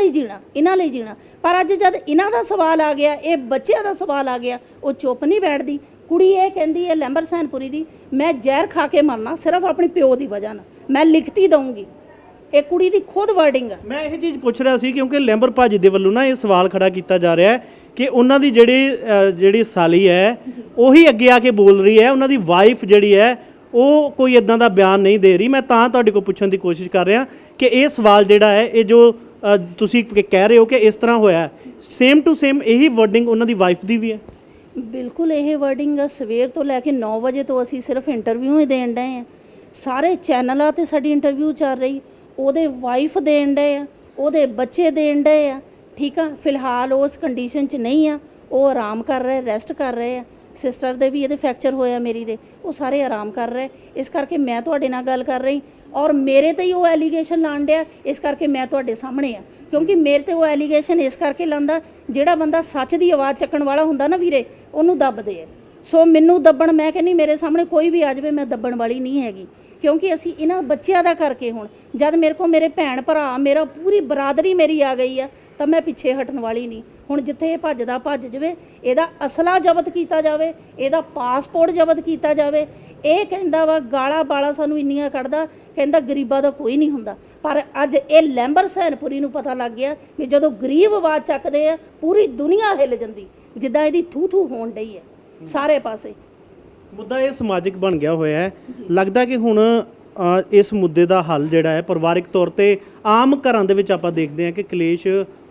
ਲਈ ਜੀਣਾ। ਪਰ ਅੱਜ ਜਦ ਇਹਨਾਂ ਦਾ ਸਵਾਲ ਆ ਗਿਆ, ਇਹ ਬੱਚਿਆਂ ਦਾ ਸਵਾਲ ਆ ਗਿਆ, ਉਹ ਚੁੱਪ ਨਹੀਂ ਬੈਠਦੀ। ਕੁੜੀ ਇਹ ਕਹਿੰਦੀ ਹੈ ਲੈਂਬਰ ਹੁਸੈਨਪੁਰੀ ਦੀ, ਮੈਂ ਜ਼ਹਿਰ ਖਾ ਕੇ ਮਰਨਾ ਸਿਰਫ ਆਪਣੀ ਪਿਓ ਦੀ ਵਜ੍ਹਾ ਨਾਲ, ਮੈਂ ਲਿਖਤੀ ਦਊਂਗੀ। ਇਹ ਕੁੜੀ ਦੀ ਖੁਦ ਵਰਡਿੰਗ ਹੈ। ਮੈਂ ਇਹ ਚੀਜ਼ ਪੁੱਛ ਰਿਹਾ ਸੀ ਕਿਉਂਕਿ ਲੈਂਬਰ ਭਾਜੀ ਦੇ ਵੱਲੋਂ ਨਾ ਇਹ ਸਵਾਲ ਖੜਾ ਕੀਤਾ ਜਾ ਰਿਹਾ ਹੈ ਕਿ ਉਹਨਾਂ ਦੀ ਜਿਹੜੀ ਸਾਲੀ ਹੈ ਉਹੀ ਅੱਗੇ ਆ ਕੇ ਬੋਲ ਰਹੀ ਹੈ, ਉਹਨਾਂ ਦੀ ਵਾਈਫ ਜਿਹੜੀ ਹੈ ਉਹ ਕੋਈ ਇਦਾਂ ਦਾ ਬਿਆਨ ਨਹੀਂ ਦੇ ਰਹੀ। ਮੈਂ ਤਾਂ ਤੁਹਾਡੇ ਕੋਲ ਪੁੱਛਣ ਦੀ ਕੋਸ਼ਿਸ਼ ਕਰ ਰਿਹਾ ਕਿ ਇਹ ਸਵਾਲ ਜਿਹੜਾ ਹੈ, ਇਹ ਜੋ ਤੁਸੀਂ ਕਹਿ ਰਹੇ ਹੋ ਕਿ ਇਸ ਤਰ੍ਹਾਂ ਹੋਇਆ, ਸੇਮ ਟੂ ਸੇਮ ਇਹੀ ਵਰਡਿੰਗ ਉਹਨਾਂ ਦੀ ਵਾਈਫ ਦੀ ਵੀ ਹੈ? ਬਿਲਕੁਲ ਇਹ ਵਰਡਿੰਗ ਆ। ਸਵੇਰ ਤੋਂ ਲੈ ਕੇ 9 ਵਜੇ ਤੋਂ ਅਸੀਂ ਸਿਰਫ ਇੰਟਰਵਿਊ ਹੀ ਦੇਣ ਡਏ ਆ। ਸਾਰੇ ਚੈਨਲਾਂ ਤੇ ਸਾਡੀ ਇੰਟਰਵਿਊ ਚੱਲ ਰਹੀ। ਉਹਦੇ ਵਾਈਫ ਦੇਣ ਡਏ ਆ, ਉਹਦੇ ਬੱਚੇ ਦੇਣ ਡਏ ਆ। ਠੀਕ ਆ, ਫਿਲਹਾਲ ਉਸ ਕੰਡੀਸ਼ਨ 'ਚ ਨਹੀਂ ਆ, ਉਹ ਆਰਾਮ ਕਰ ਰਹੇ, ਰੈਸਟ ਕਰ ਰਹੇ ਆ। ਸਿਸਟਰ ਦੇ ਵੀ ਇਹਦੇ ਫ੍ਰੈਕਚਰ ਹੋਇਆ, ਮੇਰੀ ਦੇ, ਉਹ ਸਾਰੇ ਆਰਾਮ ਕਰ ਰਹੇ। ਇਸ ਕਰਕੇ ਮੈਂ ਤੁਹਾਡੇ ਨਾਲ ਗੱਲ ਕਰ ਰਹੀ ਔਰ ਮੇਰੇ ਤੇ ਹੀ ਉਹ ਐਲੀਗੇਸ਼ਨ ਲਾਣ ਡਿਆ, ਇਸ ਕਰਕੇ ਮੈਂ ਤੁਹਾਡੇ ਸਾਹਮਣੇ ਆ। ਕਿਉਂਕਿ ਮੇਰੇ ਤੇ ਉਹ ਐਲੀਗੇਸ਼ਨ ਇਸ ਕਰਕੇ ਲਾਂਦਾ, ਜਿਹੜਾ ਬੰਦਾ ਸੱਚ ਦੀ ਆਵਾਜ਼ ਚੱਕਣ ਵਾਲਾ ਹੁੰਦਾ ਨਾ ਵੀਰੇ, ਉਹਨੂੰ ਦੱਬਦੇ ਆ। ਸੋ ਮੈਨੂੰ ਦੱਬਣ, ਮੈਂ ਕਹਿੰਦੀ ਮੇਰੇ ਸਾਹਮਣੇ ਕੋਈ ਵੀ ਆ ਜਾਵੇ, ਮੈਂ ਦੱਬਣ ਵਾਲੀ ਨਹੀਂ ਹੈਗੀ। ਕਿਉਂਕਿ ਅਸੀਂ ਇਹਨਾਂ ਬੱਚਿਆਂ ਦਾ ਕਰਕੇ ਹੁਣ ਜਦ ਮੇਰੇ ਕੋਲ ਮੇਰੇ ਭੈਣ ਭਰਾ, ਮੇਰਾ ਪੂਰੀ ਬਰਾਦਰੀ ਮੇਰੀ ਆ ਗਈ ਆ, ਤਾਂ ਮੈਂ ਪਿੱਛੇ ਹਟਣ ਵਾਲੀ ਨਹੀਂ। ਹੁਣ ਜਿੱਥੇ ਇਹ ਭੱਜਦਾ ਭੱਜ ਜਾਵੇ, ਇਹਦਾ ਅਸਲਾ ਜ਼ਬਤ ਕੀਤਾ ਜਾਵੇ, ਇਹਦਾ ਪਾਸਪੋਰਟ ਜ਼ਬਤ ਕੀਤਾ ਜਾਵੇ। ਇਹ ਕਹਿੰਦਾ ਵਾ ਗਾਲਾਂ ਬਾਲਾਂ ਸਾਨੂੰ ਇੰਨੀਆਂ ਕੱਢਦਾ, ਕਹਿੰਦਾ ਗਰੀਬਾਂ ਦਾ ਕੋਈ ਨਹੀਂ ਹੁੰਦਾ। ਪਰ ਅੱਜ ਇਹ ਲੈਂਬਰ ਹੁਸੈਨਪੁਰੀ ਨੂੰ ਪਤਾ ਲੱਗ ਗਿਆ ਵੀ ਜਦੋਂ ਗਰੀਬ ਆਵਾਜ਼ ਚੱਕਦੇ ਆ, ਪੂਰੀ ਦੁਨੀਆ ਹਿੱਲ ਜਾਂਦੀ, ਜਿੱਦਾਂ ਇਹਦੀ ਥੂ ਥੂ ਹੋਣ ਡਈ ਹੈ ਸਾਰੇ ਪਾਸੇ। ਮੁੱਦਾ ਇਹ ਸਮਾਜਿਕ ਬਣ ਗਿਆ ਹੋਇਆ ਹੈ। ਲੱਗਦਾ ਕਿ ਹੁਣ ਇਸ ਮੁੱਦੇ ਦਾ ਹੱਲ ਜਿਹੜਾ ਹੈ ਪਰਿਵਾਰਿਕ ਤੌਰ ਤੇ ਆਮ ਘਰਾਂ ਦੇ ਵਿੱਚ ਆਪਾਂ ਦੇਖਦੇ ਹਾਂ ਕਿ ਕਲੇਸ਼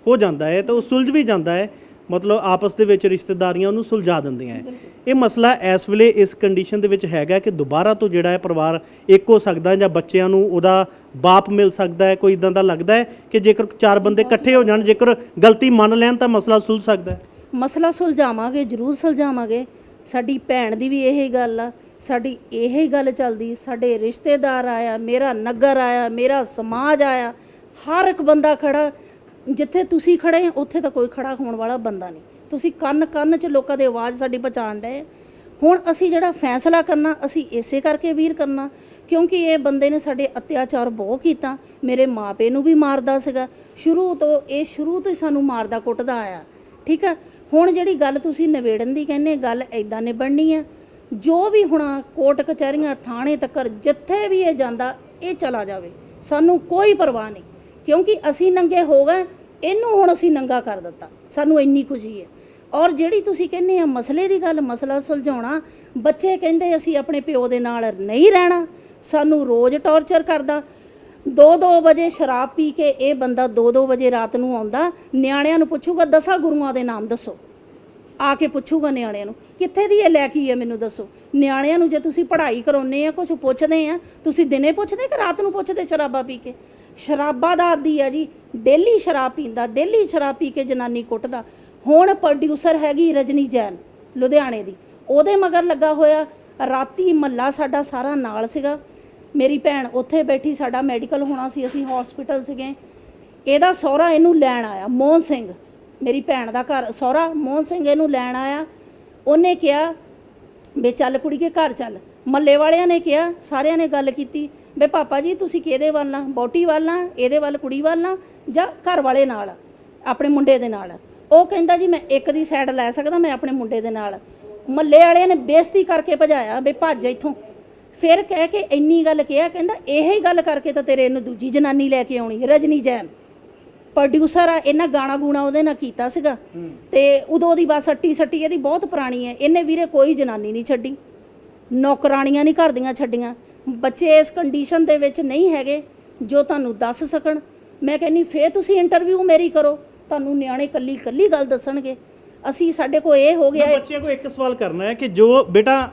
ਹੋ ਜਾਂਦਾ ਹੈ ਤਾਂ ਉਹ ਸੁਲਝ ਵੀ ਜਾਂਦਾ ਹੈ, ਮਤਲਬ ਆਪਸ ਦੇ ਵਿੱਚ ਰਿਸ਼ਤੇਦਾਰੀਆਂ ਉਹਨੂੰ ਸੁਲਝਾ ਦਿੰਦੀਆਂ ਹੈ। ਇਹ ਮਸਲਾ ਇਸ ਵੇਲੇ ਇਸ ਕੰਡੀਸ਼ਨ ਦੇ ਵਿੱਚ ਹੈਗਾ ਕਿ ਦੁਬਾਰਾ ਤੋਂ ਜਿਹੜਾ ਹੈ ਪਰਿਵਾਰ ਇੱਕ ਹੋ ਸਕਦਾ ਜਾਂ ਬੱਚਿਆਂ ਨੂੰ ਉਹਦਾ ਬਾਪ ਮਿਲ ਸਕਦਾ ਹੈ। ਕੋਈ ਇਦਾਂ ਦਾ ਲੱਗਦਾ ਹੈ ਕਿ ਜੇਕਰ 4 ਬੰਦੇ ਇਕੱਠੇ ਹੋ ਜਾਣ, ਜੇਕਰ ਗਲਤੀ ਮੰਨ ਲੈਣ ਤਾਂ ਮਸਲਾ ਸੁਲਝ ਸਕਦਾ ਹੈ? ਮਸਲਾ ਸੁਲਝਾਵਾਂਗੇ, ਜ਼ਰੂਰ ਸੁਲਝਾਵਾਂਗੇ। ਸਾਡੀ ਭੈਣ ਦੀ ਵੀ ਇਹੀ ਗੱਲ ਆ, ਸਾਡੀ ਇਹੀ ਗੱਲ ਚੱਲਦੀ। ਸਾਡੇ ਰਿਸ਼ਤੇਦਾਰ ਆਇਆ, ਮੇਰਾ ਨਗਰ ਆਇਆ, ਮੇਰਾ ਸਮਾਜ ਆਇਆ, ਹਰ ਇੱਕ ਬੰਦਾ ਖੜਾ। ਜਿੱਥੇ ਤੁਸੀਂ ਖੜੇ ਉੱਥੇ ਤਾਂ ਕੋਈ ਖੜਾ ਹੋਣ ਵਾਲਾ ਬੰਦਾ ਨਹੀਂ। ਤੁਸੀਂ ਕੰਨ ਕੰਨ 'ਚ ਲੋਕਾਂ ਦੀ ਆਵਾਜ਼ ਸਾਡੀ ਪਹੁੰਚਾਉਣ ਡਏ। ਹੁਣ ਅਸੀਂ ਜਿਹੜਾ ਫੈਸਲਾ ਕਰਨਾ, ਅਸੀਂ ਇਸੇ ਕਰਕੇ ਵੀਰ ਕਰਨਾ ਕਿਉਂਕਿ ਇਹ ਬੰਦੇ ਨੇ ਸਾਡੇ ਅਤਿਆਚਾਰ ਬਹੁਤ ਕੀਤਾ। ਮੇਰੇ ਮਾਪੇ ਨੂੰ ਵੀ ਮਾਰਦਾ ਸੀਗਾ ਸ਼ੁਰੂ ਤੋਂ, ਇਹ ਸ਼ੁਰੂ ਤੋਂ ਹੀ ਸਾਨੂੰ ਮਾਰਦਾ ਕੁੱਟਦਾ ਆਇਆ। ਠੀਕ ਆ, ਹੁਣ ਜਿਹੜੀ ਗੱਲ ਤੁਸੀਂ ਨਿਬੇੜਨ ਦੀ ਕਹਿੰਦੇ, ਗੱਲ ਇੱਦਾਂ ਨਿਬੜਨੀ ਆ। ਜੋ ਵੀ ਹੁਣ ਕੋਰਟ ਕਚਹਿਰੀਆਂ ਥਾਣੇ ਤੱਕ ਜਿੱਥੇ ਵੀ ਇਹ ਜਾਂਦਾ, ਇਹ ਚਲਾ ਜਾਵੇ, ਸਾਨੂੰ ਕੋਈ ਪਰਵਾਹ ਨਹੀਂ। ਕਿਉਂਕਿ ਅਸੀਂ ਨੰਗੇ ਹੋ ਗਏ, ਇਹਨੂੰ ਹੁਣ ਅਸੀਂ ਨੰਗਾ ਕਰ ਦਿੱਤਾ, ਸਾਨੂੰ ਇੰਨੀ ਖੁਸ਼ੀ ਹੈ। ਔਰ ਜਿਹੜੀ ਤੁਸੀਂ ਕਹਿੰਦੇ ਆ ਮਸਲੇ ਦੀ ਗੱਲ, ਮਸਲਾ ਸੁਲਝਾਉਣਾ, ਬੱਚੇ ਕਹਿੰਦੇ ਅਸੀਂ ਆਪਣੇ ਪਿਓ ਦੇ ਨਾਲ ਨਹੀਂ ਰਹਿਣਾ, ਸਾਨੂੰ ਰੋਜ਼ ਟੌਰਚਰ ਕਰਦਾ। 2-2 ਵਜੇ ਸ਼ਰਾਬ ਪੀ ਕੇ ਇਹ ਬੰਦਾ 2-2 ਵਜੇ ਰਾਤ ਨੂੰ ਆਉਂਦਾ, ਨਿਆਣਿਆਂ ਨੂੰ ਪੁੱਛੂਗਾ 10 ਗੁਰੂਆਂ ਦੇ ਨਾਮ ਦੱਸੋ, ਆ ਕੇ ਪੁੱਛੂਗਾ ਨਿਆਣਿਆਂ ਨੂੰ ਕਿੱਥੇ ਦੀ ਇਹ ਲੈ ਕੇ ਹੈ ਮੈਨੂੰ ਦੱਸੋ। ਨਿਆਣਿਆਂ ਨੂੰ ਜੇ ਤੁਸੀਂ ਪੜ੍ਹਾਈ ਕਰਾਉਂਦੇ ਆ, ਕੁਝ ਪੁੱਛਦੇ ਆ, ਤੁਸੀਂ ਦਿਨੇ ਪੁੱਛਦੇ ਕਿ ਰਾਤ ਨੂੰ ਪੁੱਛਦੇ? ਸ਼ਰਾਬਾਂ ਪੀ ਕੇ, ਸ਼ਰਾਬਾਂ ਦਾ ਆਦੀ ਆ ਜੀ, ਡੇਲੀ ਸ਼ਰਾਬ ਪੀਂਦਾ, ਡੇਲੀ ਸ਼ਰਾਬ ਪੀ ਕੇ ਜਨਾਨੀ ਕੁੱਟਦਾ। ਹੁਣ ਪ੍ਰੋਡਿਊਸਰ ਹੈਗੀ ਰਜਨੀ ਜੈਨ ਲੁਧਿਆਣੇ ਦੀ, ਉਹਦੇ ਮਗਰ ਲੱਗਾ ਹੋਇਆ। ਰਾਤੀ ਮਹੱਲਾ ਸਾਡਾ ਸਾਰਾ ਨਾਲ ਸੀਗਾ, ਮੇਰੀ ਭੈਣ ਉੱਥੇ ਬੈਠੀ, ਸਾਡਾ ਮੈਡੀਕਲ ਹੋਣਾ ਸੀ, ਅਸੀਂ ਹਸਪੀਟਲ ਸੀਗੇ। ਇਹਦਾ ਸਹੁਰਾ ਇਹਨੂੰ ਲੈਣ ਆਇਆ, ਮੋਹਨ ਸਿੰਘ, ਮੇਰੀ ਭੈਣ ਦਾ ਘਰ ਸਹੁਰਾ ਮੋਹਨ ਸਿੰਘ ਇਹਨੂੰ ਲੈਣ ਆਇਆ। ਉਹਨੇ ਕਿਹਾ ਵੀ ਚੱਲ ਕੁੜੀਏ ਘਰ ਚੱਲ। ਮਹੱਲੇ ਵਾਲਿਆਂ ਨੇ ਕਿਹਾ, ਸਾਰਿਆਂ ਨੇ ਗੱਲ ਕੀਤੀ ਵੀ ਪਾਪਾ ਜੀ ਤੁਸੀਂ ਕਿਹਦੇ ਵੱਲ ਆ, ਬੋਟੀ ਵੱਲ ਆ, ਇਹਦੇ ਵੱਲ ਕੁੜੀ ਵੱਲ ਆ, ਜਾਂ ਘਰ ਵਾਲੇ ਨਾਲ, ਆਪਣੇ ਮੁੰਡੇ ਦੇ ਨਾਲ? ਉਹ ਕਹਿੰਦਾ ਜੀ ਮੈਂ ਇੱਕ ਦੀ ਸਾਈਡ ਲੈ ਸਕਦਾ, ਮੈਂ ਆਪਣੇ ਮੁੰਡੇ ਦੇ ਨਾਲ। ਮਹੱਲੇ ਵਾਲਿਆਂ ਨੇ ਬੇਇੱਜ਼ਤੀ ਕਰਕੇ ਭਜਾਇਆ ਵੀ ਭੱਜ ਇੱਥੋਂ। ਫਿਰ ਕਹਿ ਕੇ ਇੰਨੀ ਗੱਲ ਕਿਹਾ, ਕਹਿੰਦਾ ਇਹੀ ਗੱਲ ਕਰਕੇ ਤਾਂ ਤੇਰੇ ਇਹਨੂੰ ਦੂਜੀ ਜਨਾਨੀ ਲੈ ਕੇ ਆਉਣੀ। ਰਜਨੀ ਜੈਨ ਪ੍ਰੋਡਿਊਸਰ ਆ, ਇਹਨਾਂ ਗਾਣਾ ਗੂਣਾ ਉਹਦੇ ਨਾਲ ਕੀਤਾ ਸੀਗਾ ਤੇ ਉਦੋਂ ਦੀ ਬਸ ਸੱਟੀ ਇਹਦੀ ਬਹੁਤ ਪੁਰਾਣੀ ਹੈ। ਇਹਨੇ ਵੀਰੇ ਕੋਈ ਜਨਾਨੀ ਨਹੀਂ ਛੱਡੀ, ਨੌਕਰਾਣੀਆਂ ਨਹੀਂ ਘਰ ਦੀਆਂ ਛੱਡੀਆਂ। ਬੱਚੇ ਇਸ ਕੰਡੀਸ਼ਨ ਦੇ ਵਿੱਚ ਨਹੀਂ ਹੈਗੇ ਜੋ ਤੁਹਾਨੂੰ ਦੱਸ ਸਕਣ। ਮੈਂ ਕਹਿੰਦੀ ਫੇਰ ਤੁਸੀਂ ਇੰਟਰਵਿਊ ਮੇਰੀ ਕਰੋ, ਤੁਹਾਨੂੰ ਨਿਆਣੇ ਕੱਲੀ ਗੱਲ ਦੱਸਣਗੇ। ਅਸੀਂ ਸਾਡੇ ਕੋਲ ਇਹ ਹੋ ਗਿਆ। ਬੱਚਿਆਂ ਕੋਲ ਇੱਕ ਸਵਾਲ ਕਰਨਾ ਹੈ ਕਿ ਜੋ ਬੇਟਾ,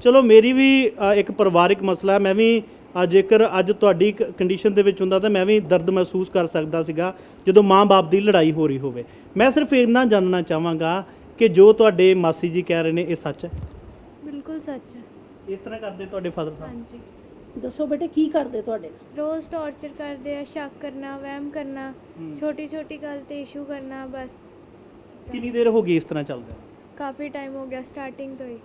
ਚਲੋ ਮੇਰੀ ਵੀ ਇੱਕ ਪਰਿਵਾਰਿਕ ਮਸਲਾ, ਮੈਂ ਵੀ ਜੇਕਰ ਅੱਜ ਤੁਹਾਡੀ ਕੰਡੀਸ਼ਨ ਦੇ ਵਿੱਚ ਹੁੰਦਾ ਤਾਂ ਮੈਂ ਵੀ ਦਰਦ ਮਹਿਸੂਸ ਕਰ ਸਕਦਾ ਸੀਗਾ ਜਦੋਂ ਮਾਂ-ਬਾਪ ਦੀ ਲੜਾਈ ਹੋ ਰਹੀ ਹੋਵੇ। ਮੈਂ ਸਿਰਫ ਇੰਨਾ ਜਾਣਨਾ ਚਾਹਾਂਗਾ ਕਿ ਜੋ ਤੁਹਾਡੇ ਮਾਸੀ ਜੀ ਕਹਿ ਰਹੇ ਨੇ ਇਹ ਸੱਚ ਹੈ? ਬਿਲਕੁਲ ਸੱਚ ਹੈ। ਇਸ ਤਰ੍ਹਾਂ ਕਰਦੇ ਤੁਹਾਡੇ ਫਾਦਰ ਸਾਹਿਬ? ਹਾਂਜੀ। ਦੱਸੋ ਬੇਟੇ ਕੀ ਕਰਦੇ ਤੁਹਾਡੇ? ਰੋਜ਼ ਟੌਰਚਰ ਕਰਦੇ ਆ, ਸ਼ੱਕ ਕਰਨਾ, ਵਹਿਮ ਕਰਨਾ, ਛੋਟੀ ਗੱਲ ਤੇ ਇਸ਼ੂ ਕਰਨਾ। ਬਸ ਕਿੰਨੀ ਦੇਰ ਹੋ ਗਈ ਇਸ ਤਰ੍ਹਾਂ ਚੱਲਦਾ? ਕਾਫੀ ਟਾਈਮ ਹੋ ਗਿਆ, ਸਟਾਰਟਿੰਗ ਤੋਂ ਹੀ।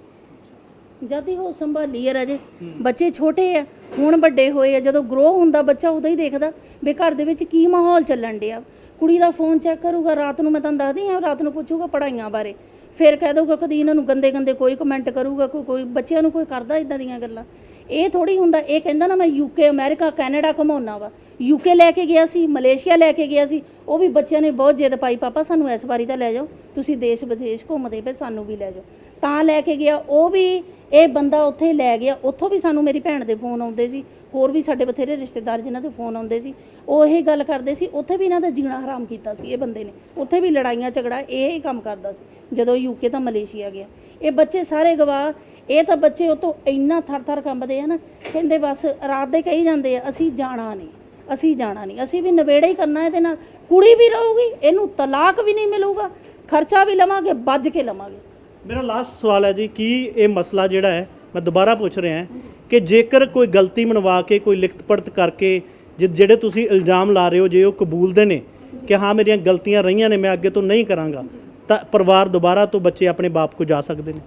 ਜਦ ਹੀ ਉਹ ਸੰਭਾਲੀ ਹੈ ਰਾਜੇ, ਬੱਚੇ ਛੋਟੇ ਆ, ਹੁਣ ਵੱਡੇ ਹੋਏ ਆ। ਜਦੋਂ ਗਰੋ ਹੁੰਦਾ ਬੱਚਾ ਉਦੋਂ ਹੀ ਦੇਖਦਾ ਵੀ ਘਰ ਦੇ ਵਿੱਚ ਕੀ ਮਾਹੌਲ ਚੱਲਣ ਡਿਆ। ਕੁੜੀ ਦਾ ਫੋਨ ਚੈੱਕ ਕਰੂਗਾ ਰਾਤ ਨੂੰ, ਮੈਂ ਤੁਹਾਨੂੰ ਦੱਸਦੀ ਹਾਂ, ਰਾਤ ਨੂੰ ਪੁੱਛੂਗਾ ਪੜ੍ਹਾਈਆਂ ਬਾਰੇ, ਫਿਰ ਕਹਿ ਦਊਗਾ ਕਦੀ ਇਹਨਾਂ ਨੂੰ ਗੰਦੇ ਗੰਦੇ ਕੋਈ ਕਮੈਂਟ ਕਰੂਗਾ, ਕੋਈ ਬੱਚਿਆਂ ਨੂੰ ਕੋਈ ਕਰਦਾ ਇਦਾਂ ਦੀਆਂ ਗੱਲਾਂ। ਇਹ ਥੋੜੀ ਹੁੰਦਾ। ਇਹ ਕਹਿੰਦਾ ਨਾ ਮੈਂ ਯੂਕੇ, ਅਮਰੀਕਾ, ਕੈਨੇਡਾ ਘੁਮਾਉਣਾ ਵਾ। ਯੂਕੇ ਲੈ ਕੇ ਗਿਆ ਸੀ, ਮਲੇਸ਼ੀਆ ਲੈ ਕੇ ਗਿਆ ਸੀ। ਉਹ ਵੀ ਬੱਚਿਆਂ ਨੇ ਬਹੁਤ ਜਿੱਦ ਪਾਈ, ਪਾਪਾ ਸਾਨੂੰ ਇਸ ਵਾਰੀ ਤਾਂ ਲੈ ਜਾਓ, ਤੁਸੀਂ ਦੇਸ਼ ਵਿਦੇਸ਼ ਘੁੰਮਦੇ ਪਏ, ਸਾਨੂੰ ਵੀ ਲੈ ਜਾਓ। ਤਾਂ ਲੈ ਕੇ ਗਿਆ। ਉਹ ਵੀ ਇਹ ਬੰਦਾ ਉੱਥੇ ਲੈ ਗਿਆ। ਉੱਥੋਂ ਵੀ ਸਾਨੂੰ ਮੇਰੀ ਭੈਣ ਦੇ ਫੋਨ ਆਉਂਦੇ ਸੀ, ਹੋਰ ਵੀ ਸਾਡੇ ਬਥੇਰੇ ਰਿਸ਼ਤੇਦਾਰ ਜਿਨ੍ਹਾਂ ਦੇ ਫੋਨ ਆਉਂਦੇ ਸੀ, ਉਹ ਇਹ ਗੱਲ ਕਰਦੇ ਸੀ। ਉੱਥੇ ਵੀ ਇਹਨਾਂ ਦਾ ਜੀਣਾ ਹਰਾਮ ਕੀਤਾ ਸੀ ਇਹ ਬੰਦੇ ਨੇ। ਉੱਥੇ ਵੀ ਲੜਾਈਆਂ ਝਗੜਾ ਇਹ ਹੀ ਕੰਮ ਕਰਦਾ ਸੀ ਜਦੋਂ ਯੂਕੇ ਤਾਂ ਮਲੇਸ਼ੀਆ ਗਿਆ। ਇਹ ਬੱਚੇ ਸਾਰੇ ਗਵਾਹ। ਇਹ ਤਾਂ ਬੱਚੇ ਉਹ ਤੋਂ ਇੰਨਾ ਥਰ ਕੰਬਦੇ ਆ ਨਾ, ਕਹਿੰਦੇ ਬਸ ਰਾਤ ਦੇ ਕਹੀ ਜਾਂਦੇ ਆ ਅਸੀਂ ਜਾਣਾ ਨਹੀਂ, ਅਸੀਂ ਜਾਣਾ ਨਹੀਂ, ਅਸੀਂ ਵੀ ਨਵੇੜਾ ਹੀ ਕਰਨਾ ਇਹਦੇ ਨਾਲ। ਕੁੜੀ ਵੀ ਰਹੂਗੀ, ਇਹਨੂੰ ਤਲਾਕ ਵੀ ਨਹੀਂ ਮਿਲੂਗਾ, ਖਰਚਾ ਵੀ ਲਵਾਂਗੇ, ਬੱਜ ਕੇ ਲਵਾਂਗੇ। ਮੇਰਾ ਲਾਸਟ ਸਵਾਲ ਹੈ ਜੀ, ਕੀ ਇਹ ਮਸਲਾ ਜਿਹੜਾ ਹੈ, ਮੈਂ ਦੁਬਾਰਾ ਪੁੱਛ ਰਿਹਾ ਹਾਂ ਕਿ ਜੇਕਰ ਕੋਈ ਗਲਤੀ ਮਨਵਾ ਕੇ, ਕੋਈ ਲਿਖਤ ਪੜਤ ਕਰਕੇ ਜਿਹੜੇ ਤੁਸੀਂ ਇਲਜ਼ਾਮ ਲਾ ਰਹੇ ਹੋ, ਜੇ ਉਹ ਕਬੂਲਦੇ ਨੇ ਕਿ ਹਾਂ ਮੇਰੀਆਂ ਗਲਤੀਆਂ ਰਹੀਆਂ ਨੇ, ਮੈਂ ਅੱਗੇ ਤੋਂ ਨਹੀਂ ਕਰਾਂਗਾ, ਤਾਂ ਪਰਿਵਾਰ ਦੁਬਾਰਾ ਤੋਂ ਬੱਚੇ ਆਪਣੇ ਬਾਪ ਕੋ ਜਾ ਸਕਦੇ ਨੇ?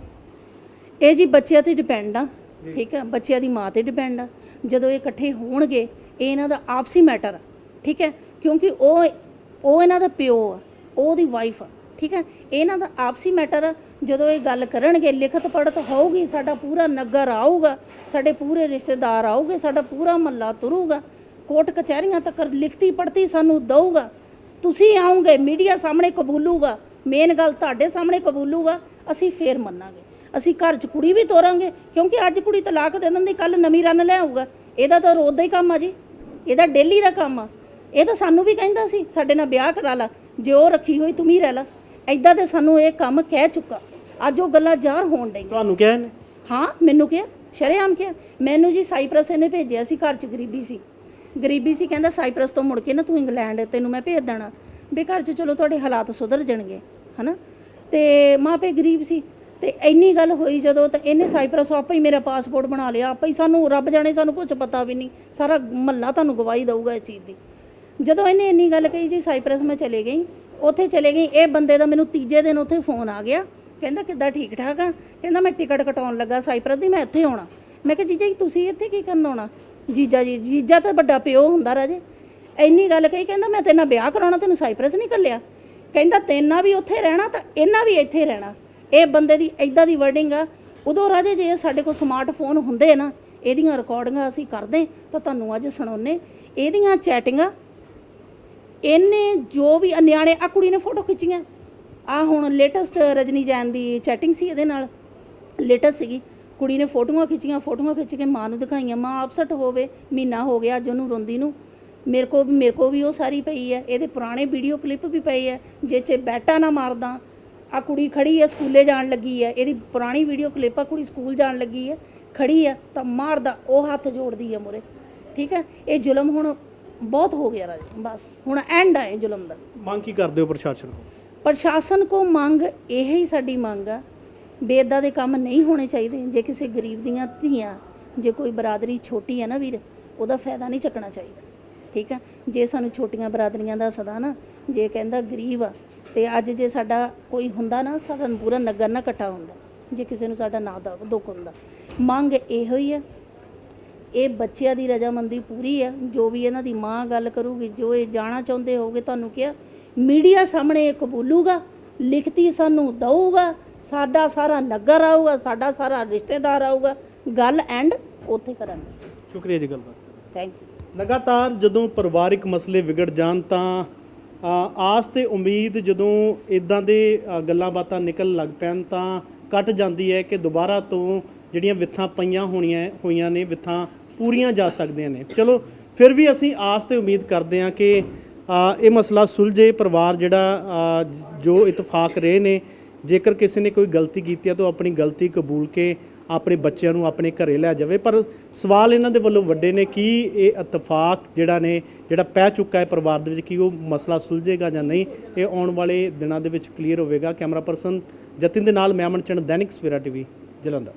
ਇਹ ਜੀ ਬੱਚਿਆਂ ਤੇ ਡਿਪੈਂਡ ਆ, ਠੀਕ ਹੈ, ਬੱਚਿਆਂ ਦੀ ਮਾਂ ਤੇ ਡਿਪੈਂਡ ਆ। ਜਦੋਂ ਇਹ ਇਕੱਠੇ ਹੋਣਗੇ, ਇਹ ਇਹਨਾਂ ਦਾ ਆਪਸੀ ਮੈਟਰ ਆ, ਠੀਕ ਹੈ, ਕਿਉਂਕਿ ਉਹ ਇਹਨਾਂ ਦਾ ਪਿਓ ਆ, ਉਹਦੀ ਵਾਈਫ ਆ, ਠੀਕ ਹੈ, ਇਹਨਾਂ ਦਾ ਆਪਸੀ ਮੈਟਰ ਆ। ਜਦੋਂ ਇਹ ਗੱਲ ਕਰਨਗੇ, ਲਿਖਤ ਪੜਤ ਹੋਊਗੀ, ਸਾਡਾ ਪੂਰਾ ਨਗਰ ਆਊਗਾ, ਸਾਡੇ ਪੂਰੇ ਰਿਸ਼ਤੇਦਾਰ ਆਊਗੇ, ਸਾਡਾ ਪੂਰਾ ਮਹੱਲਾ ਤੁਰੂਗਾ, ਕੋਰਟ ਕਚਹਿਰੀਆਂ ਤੱਕ ਲਿਖਤੀ ਪੜਤੀ ਸਾਨੂੰ ਦਊਗਾ। ਤੁਸੀਂ ਆਉਂਗੇ, ਮੀਡੀਆ ਸਾਹਮਣੇ ਕਬੂਲੂਗਾ, ਮੇਨ ਗੱਲ ਤੁਹਾਡੇ ਸਾਹਮਣੇ ਕਬੂਲੂਗਾ, ਅਸੀਂ ਫੇਰ ਮੰਨਾਂਗੇ। ਅਸੀਂ ਘਰ 'ਚ ਕੁੜੀ ਵੀ ਤੋਰਾਂਗੇ, ਕਿਉਂਕਿ ਅੱਜ ਕੁੜੀ ਤਲਾਕ ਦੇ ਦਿੰਦੀ, ਕੱਲ ਨਵੀਂ ਰੰਨ ਲੈ ਆਊਗਾ। ਇਹਦਾ ਤਾਂ ਰੋਜ਼ ਦਾ ਹੀ ਕੰਮ ਆ ਜੀ, ਇਹਦਾ ਡੇਲੀ ਦਾ ਕੰਮ ਆ। ਇਹ ਤਾਂ ਸਾਨੂੰ ਵੀ ਕਹਿੰਦਾ ਸੀ ਸਾਡੇ ਨਾਲ ਵਿਆਹ ਕਰਾ ਲਾ, ਜੇ ਉਹ ਰੱਖੀ ਹੋਈ ਤੂੰ ਹੀ ਰਹਿ ਲਾ। ਐਦਾਂ ਤੇ ਸਾਨੂੰ ਇਹ ਕੰਮ ਕਹਿ ਚੁੱਕਾ। ਅੱਜ ਉਹ ਗੱਲਾਂ ਜ਼ਾਹਰ ਹੋਣ ਡਈਆਂ। ਤੁਹਾਨੂੰ ਕਿਹਾ ਇਹਨੇ? ਹਾਂ, ਮੈਨੂੰ ਕਿਹਾ, ਸ਼ਰੇਆਮ ਕਿਹਾ। ਮੈਨੂੰ ਜੀ ਸਾਈਪਰਸ ਇਹਨੇ ਭੇਜਿਆ ਸੀ, ਘਰ 'ਚ ਗਰੀਬੀ ਸੀ, ਕਹਿੰਦਾ ਸਾਈਪਰਸ ਤੋਂ ਮੁੜ ਕੇ ਨਾ ਤੂੰ ਇੰਗਲੈਂਡ, ਤੈਨੂੰ ਮੈਂ ਭੇਜ ਦੇਣਾ ਵੀ ਘਰ 'ਚ, ਚਲੋ ਤੁਹਾਡੇ ਹਾਲਾਤ ਸੁਧਰ ਜਾਣਗੇ, ਹੈ ਨਾ। ਤੇ ਮਾਪੇ ਗਰੀਬ ਸੀ, ਤੇ ਇੰਨੀ ਗੱਲ ਹੋਈ ਜਦੋਂ, ਤਾਂ ਇਹਨੇ ਸਾਈਪਰਸ ਆਪੇ ਹੀ ਮੇਰਾ ਪਾਸਪੋਰਟ ਬਣਾ ਲਿਆ, ਆਪੇ ਹੀ। ਸਾਨੂੰ ਰੱਬ ਜਾਣੇ, ਸਾਨੂੰ ਕੁਝ ਪਤਾ ਵੀ ਨਹੀਂ, ਸਾਰਾ ਮਹੱਲਾ ਤੁਹਾਨੂੰ ਗਵਾਹੀ ਦਊਗਾ ਇਸ ਚੀਜ਼ ਦੀ। ਜਦੋਂ ਇਹਨੇ ਇੰਨੀ ਗੱਲ ਕਹੀ ਜੀ, ਸਾਈਪਰਸ ਮੈਂ ਚਲੇ ਗਈ, ਉੱਥੇ ਚਲੇ ਗਈ। ਇਹ ਬੰਦੇ ਦਾ ਮੈਨੂੰ ਤੀਜੇ ਦਿਨ ਉੱਥੇ ਫੋਨ ਆ ਗਿਆ, ਕਹਿੰਦਾ ਕਿੱਦਾਂ, ਠੀਕ ਠਾਕ ਆ? ਕਹਿੰਦਾ ਮੈਂ ਟਿਕਟ ਕਟਾਉਣ ਲੱਗਾ ਸਾਈਪਰਸ ਦੀ, ਮੈਂ ਇੱਥੇ ਆਉਣਾ। ਮੈਂ ਕਿਹਾ ਜੀਜਾ ਜੀ ਤੁਸੀਂ ਇੱਥੇ ਕੀ ਕਰਨ ਆਉਣਾ? ਜੀਜਾ ਤਾਂ ਵੱਡਾ ਪਿਓ ਹੁੰਦਾ ਰਾਜੇ। ਇੰਨੀ ਗੱਲ ਕਹੀ। ਕਹਿੰਦਾ ਮੈਂ ਤੇਰੇ ਨਾਲ ਵਿਆਹ ਕਰਾਉਣਾ, ਤੈਨੂੰ ਸਾਈਪਰਸ ਨਹੀਂ ਘੱਲਿਆ? ਕਹਿੰਦਾ ਤੇਨਾਂ ਵੀ ਉੱਥੇ ਰਹਿਣਾ ਤਾਂ ਇਹਨਾਂ ਵੀ ਇੱਥੇ ਰਹਿਣਾ। ਇਹ ਬੰਦੇ ਦੀ ਇੱਦਾਂ ਦੀ ਵਰਡਿੰਗ ਆ। ਉਦੋਂ ਰਾਜੇ ਜੇ ਸਾਡੇ ਕੋਲ ਸਮਾਰਟਫੋਨ ਹੁੰਦੇ ਨਾ, ਇਹਦੀਆਂ ਰਿਕਾਰਡਿੰਗਾਂ ਅਸੀਂ ਕਰਦੇ ਤਾਂ ਤੁਹਾਨੂੰ ਅੱਜ ਸੁਣਾਉਂਦੇ। ਇਹਦੀਆਂ ਚੈਟਿੰਗਾਂ, ਇਹਨੇ ਜੋ ਵੀ ਨਿਆਣੇ, ਆ ਕੁੜੀ ਨੇ ਫੋਟੋ ਖਿੱਚੀਆਂ, ਆ ਹੁਣ ਲੇਟੈਸਟ ਰਜਨੀ ਜੈਨ ਦੀ ਚੈਟਿੰਗ ਸੀ ਇਹਦੇ ਨਾਲ, ਲੇਟੈਸਟ ਸੀਗੀ। ਕੁੜੀ ਨੇ ਫੋਟੋਆਂ ਖਿੱਚ ਕੇ ਮਾਂ ਨੂੰ ਦਿਖਾਈਆਂ। ਮਾਂ ਅਪਸੈਟ ਹੋਵੇ, ਮਹੀਨਾ ਹੋ ਗਿਆ ਅੱਜ ਉਹਨੂੰ ਰੋਂਦੀ ਨੂੰ। ਮੇਰੇ ਕੋ ਵੀ ਉਹ ਸਾਰੀ ਪਈ ਹੈ, ਇਹਦੇ ਪੁਰਾਣੇ ਵੀਡੀਓ ਕਲਿੱਪ ਵੀ ਪਏ ਹੈ, ਜੇ 'ਚ ਬੈਟਾ ਨਾ ਮਾਰਦਾ। ਆ ਕੁੜੀ ਖੜੀ ਹੈ, ਸਕੂਲੇ ਜਾਣ ਲੱਗੀ ਹੈ, ਇਹਦੀ ਪੁਰਾਣੀ ਵੀਡੀਓ ਕਲਿੱਪ ਆ, ਕੁੜੀ ਸਕੂਲ ਜਾਣ ਲੱਗੀ ਹੈ, ਖੜੀ ਹੈ ਤਾਂ ਮਾਰਦਾ, ਉਹ ਹੱਥ ਜੋੜਦੀ ਹੈ ਮੂਹਰੇ, ਠੀਕ ਹੈ। ਇਹ ਜ਼ੁਲਮ ਹੁਣ ਬਹੁਤ ਹੋ ਗਿਆ ਰਾਜੇ, ਬਸ ਹੁਣ ਐਂਡ ਹੈ ਜ਼ੁਲਮ ਦਾ। ਮੰਗ ਕੀ ਕਰਦੇ ਹੋ ਪ੍ਰਸ਼ਾਸਨ ਕੋ ਮੰਗ ਇਹ ਹੀ ਸਾਡੀ ਮੰਗ ਆ, ਬੇਦਾਂ ਦੇ ਕੰਮ ਨਹੀਂ ਹੋਣੇ ਚਾਹੀਦੇ। ਜੇ ਕਿਸੇ ਗਰੀਬ ਦੀਆਂ ਧੀਆਂ, ਜੇ ਕੋਈ ਬਰਾਦਰੀ ਛੋਟੀ ਹੈ ਨਾ ਵੀਰ, ਉਹਦਾ ਫਾਇਦਾ ਨਹੀਂ ਚੱਕਣਾ ਚਾਹੀਦਾ, ਠੀਕ ਹੈ। ਜੇ ਸਾਨੂੰ ਛੋਟੀਆਂ ਬਰਾਦਰੀਆਂ ਦਾ ਸਦਾ ਨਾ, ਜੇ ਕਹਿੰਦਾ ਗਰੀਬ ਆ, ਤੇ ਅੱਜ ਜੇ ਸਾਡਾ ਕੋਈ ਹੁੰਦਾ ਨਾ, ਸਾਡਾ ਪੂਰਾ ਨਗਰ ਨਾ ਇਕੱਠਾ ਹੁੰਦਾ, ਜੇ ਕਿਸੇ ਨੂੰ ਸਾਡਾ ਨਾ ਦਾ ਦੁੱਖ ਹੁੰਦਾ। ਮੰਗ ਇਹੋ ਹੀ ਆ। ਇਹ ਬੱਚਿਆਂ ਦੀ ਰਜਾਮੰਦੀ ਪੂਰੀ ਆ। ਜੋ ਵੀ ਇਹਨਾਂ ਦੀ ਮਾਂ ਗੱਲ ਕਰੂਗੀ, ਜੋ ਇਹ ਜਾਣਾ ਚਾਹੁੰਦੇ ਹੋਗੇ, ਤੁਹਾਨੂੰ ਕਿਹਾ ਮੀਡੀਆ ਸਾਹਮਣੇ ਕਬੂਲੂਗਾ, ਲਿਖਤੀ ਸਾਨੂੰ ਦਊਗਾ, ਸਾਡਾ ਸਾਰਾ ਨਗਰ ਆਊਗਾ, ਸਾਡਾ ਸਾਰਾ ਰਿਸ਼ਤੇਦਾਰ ਆਊਗਾ, ਗੱਲ ਐਂਡ ਉੱਥੇ ਕਰਾਂਗੇ। ਸ਼ੁਕਰੀਆ ਜੀ ਗੱਲਬਾਤ। Thank you. ਲਗਾਤਾਰ ਜਦੋਂ ਪਰਿਵਾਰਿਕ ਮਸਲੇ ਵਿਗੜ ਜਾਣ ਤਾਂ ਆਸ ਤੇ ਉਮੀਦ ਜਦੋਂ ਇਦਾਂ ਦੇ ਗੱਲਾਂ ਬਾਤਾਂ ਨਿਕਲ ਲੱਗ ਪੈਣ ਤਾਂ ਕੱਟ ਜਾਂਦੀ ਹੈ ਕਿ ਦੁਬਾਰਾ ਤੋਂ ਜਿਹੜੀਆਂ ਵਿਥਾਂ ਪਈਆਂ ਹੋਈਆਂ ਨੇ, ਵਿਥਾਂ ਪੂਰੀਆਂ ਜਾ ਸਕਦੀਆਂ ਨੇ। ਚਲੋ ਫਿਰ ਵੀ ਅਸੀਂ ਆਸ ਤੇ ਉਮੀਦ ਕਰਦੇ ਹਾਂ ਕਿ ਇਹ ਮਸਲਾ ਸੁਲਝੇ। ਪਰਿਵਾਰ ਜਿਹੜਾ ਜੋ ਇਤਫਾਕ ਰਹੇ ਨੇ, ਜੇਕਰ ਕਿਸੇ ਨੇ ਕੋਈ ਗਲਤੀ ਕੀਤੀ ਹੈ ਤਾਂ ਆਪਣੀ ਗਲਤੀ ਕਬੂਲ ਕੇ ਆਪਣੇ ਬੱਚਿਆਂ ਨੂੰ ਆਪਣੇ ਘਰੇ ਲੈ ਜਾਵੇ। ਪਰ ਸਵਾਲ ਇਹਨਾਂ ਦੇ ਵੱਲੋਂ ਵੱਡੇ ਨੇ ਕਿ ਇਹ ਇਤਫਾਕ ਜਿਹੜਾ ਪੈ ਚੁੱਕਾ ਹੈ ਪਰਿਵਾਰ ਦੇ ਵਿੱਚ, ਕੀ ਉਹ ਮਸਲਾ ਸੁਲਝੇਗਾ ਜਾਂ ਨਹੀਂ, ਇਹ ਆਉਣ ਵਾਲੇ ਦਿਨਾਂ ਦੇ ਵਿੱਚ ਕਲੀਅਰ ਹੋਵੇਗਾ। ਕੈਮਰਾ ਪਰਸਨ ਜਤਿਨ ਦੇ ਨਾਲ ਮੈਂ Aman Chand, Dainik Savera TV, Jalandhar.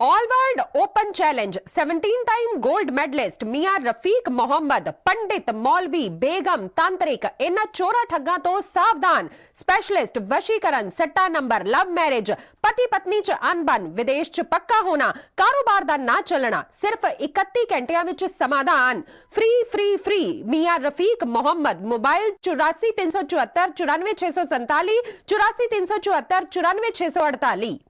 All world open challenge 17 time gold medallist मियां रफीक मोहम्मद, पंडित, मौलवी, बेगम, तांत्रिक, इन्हां चोरा ठग्गां तो सावधान। स्पेशलिस्ट वशीकरण, सट्टा नंबर, लव मैरिज, पति पत्नी च अनबन, विदेश च पक्का होना, कारोबार दा ना चलना, सिर्फ 31 घंटियां विच समाधान। फ्री फ्री फ्री मियां रफीक मोहम्मद। मोबाइल 84 374 94 647, 84 374 94 648।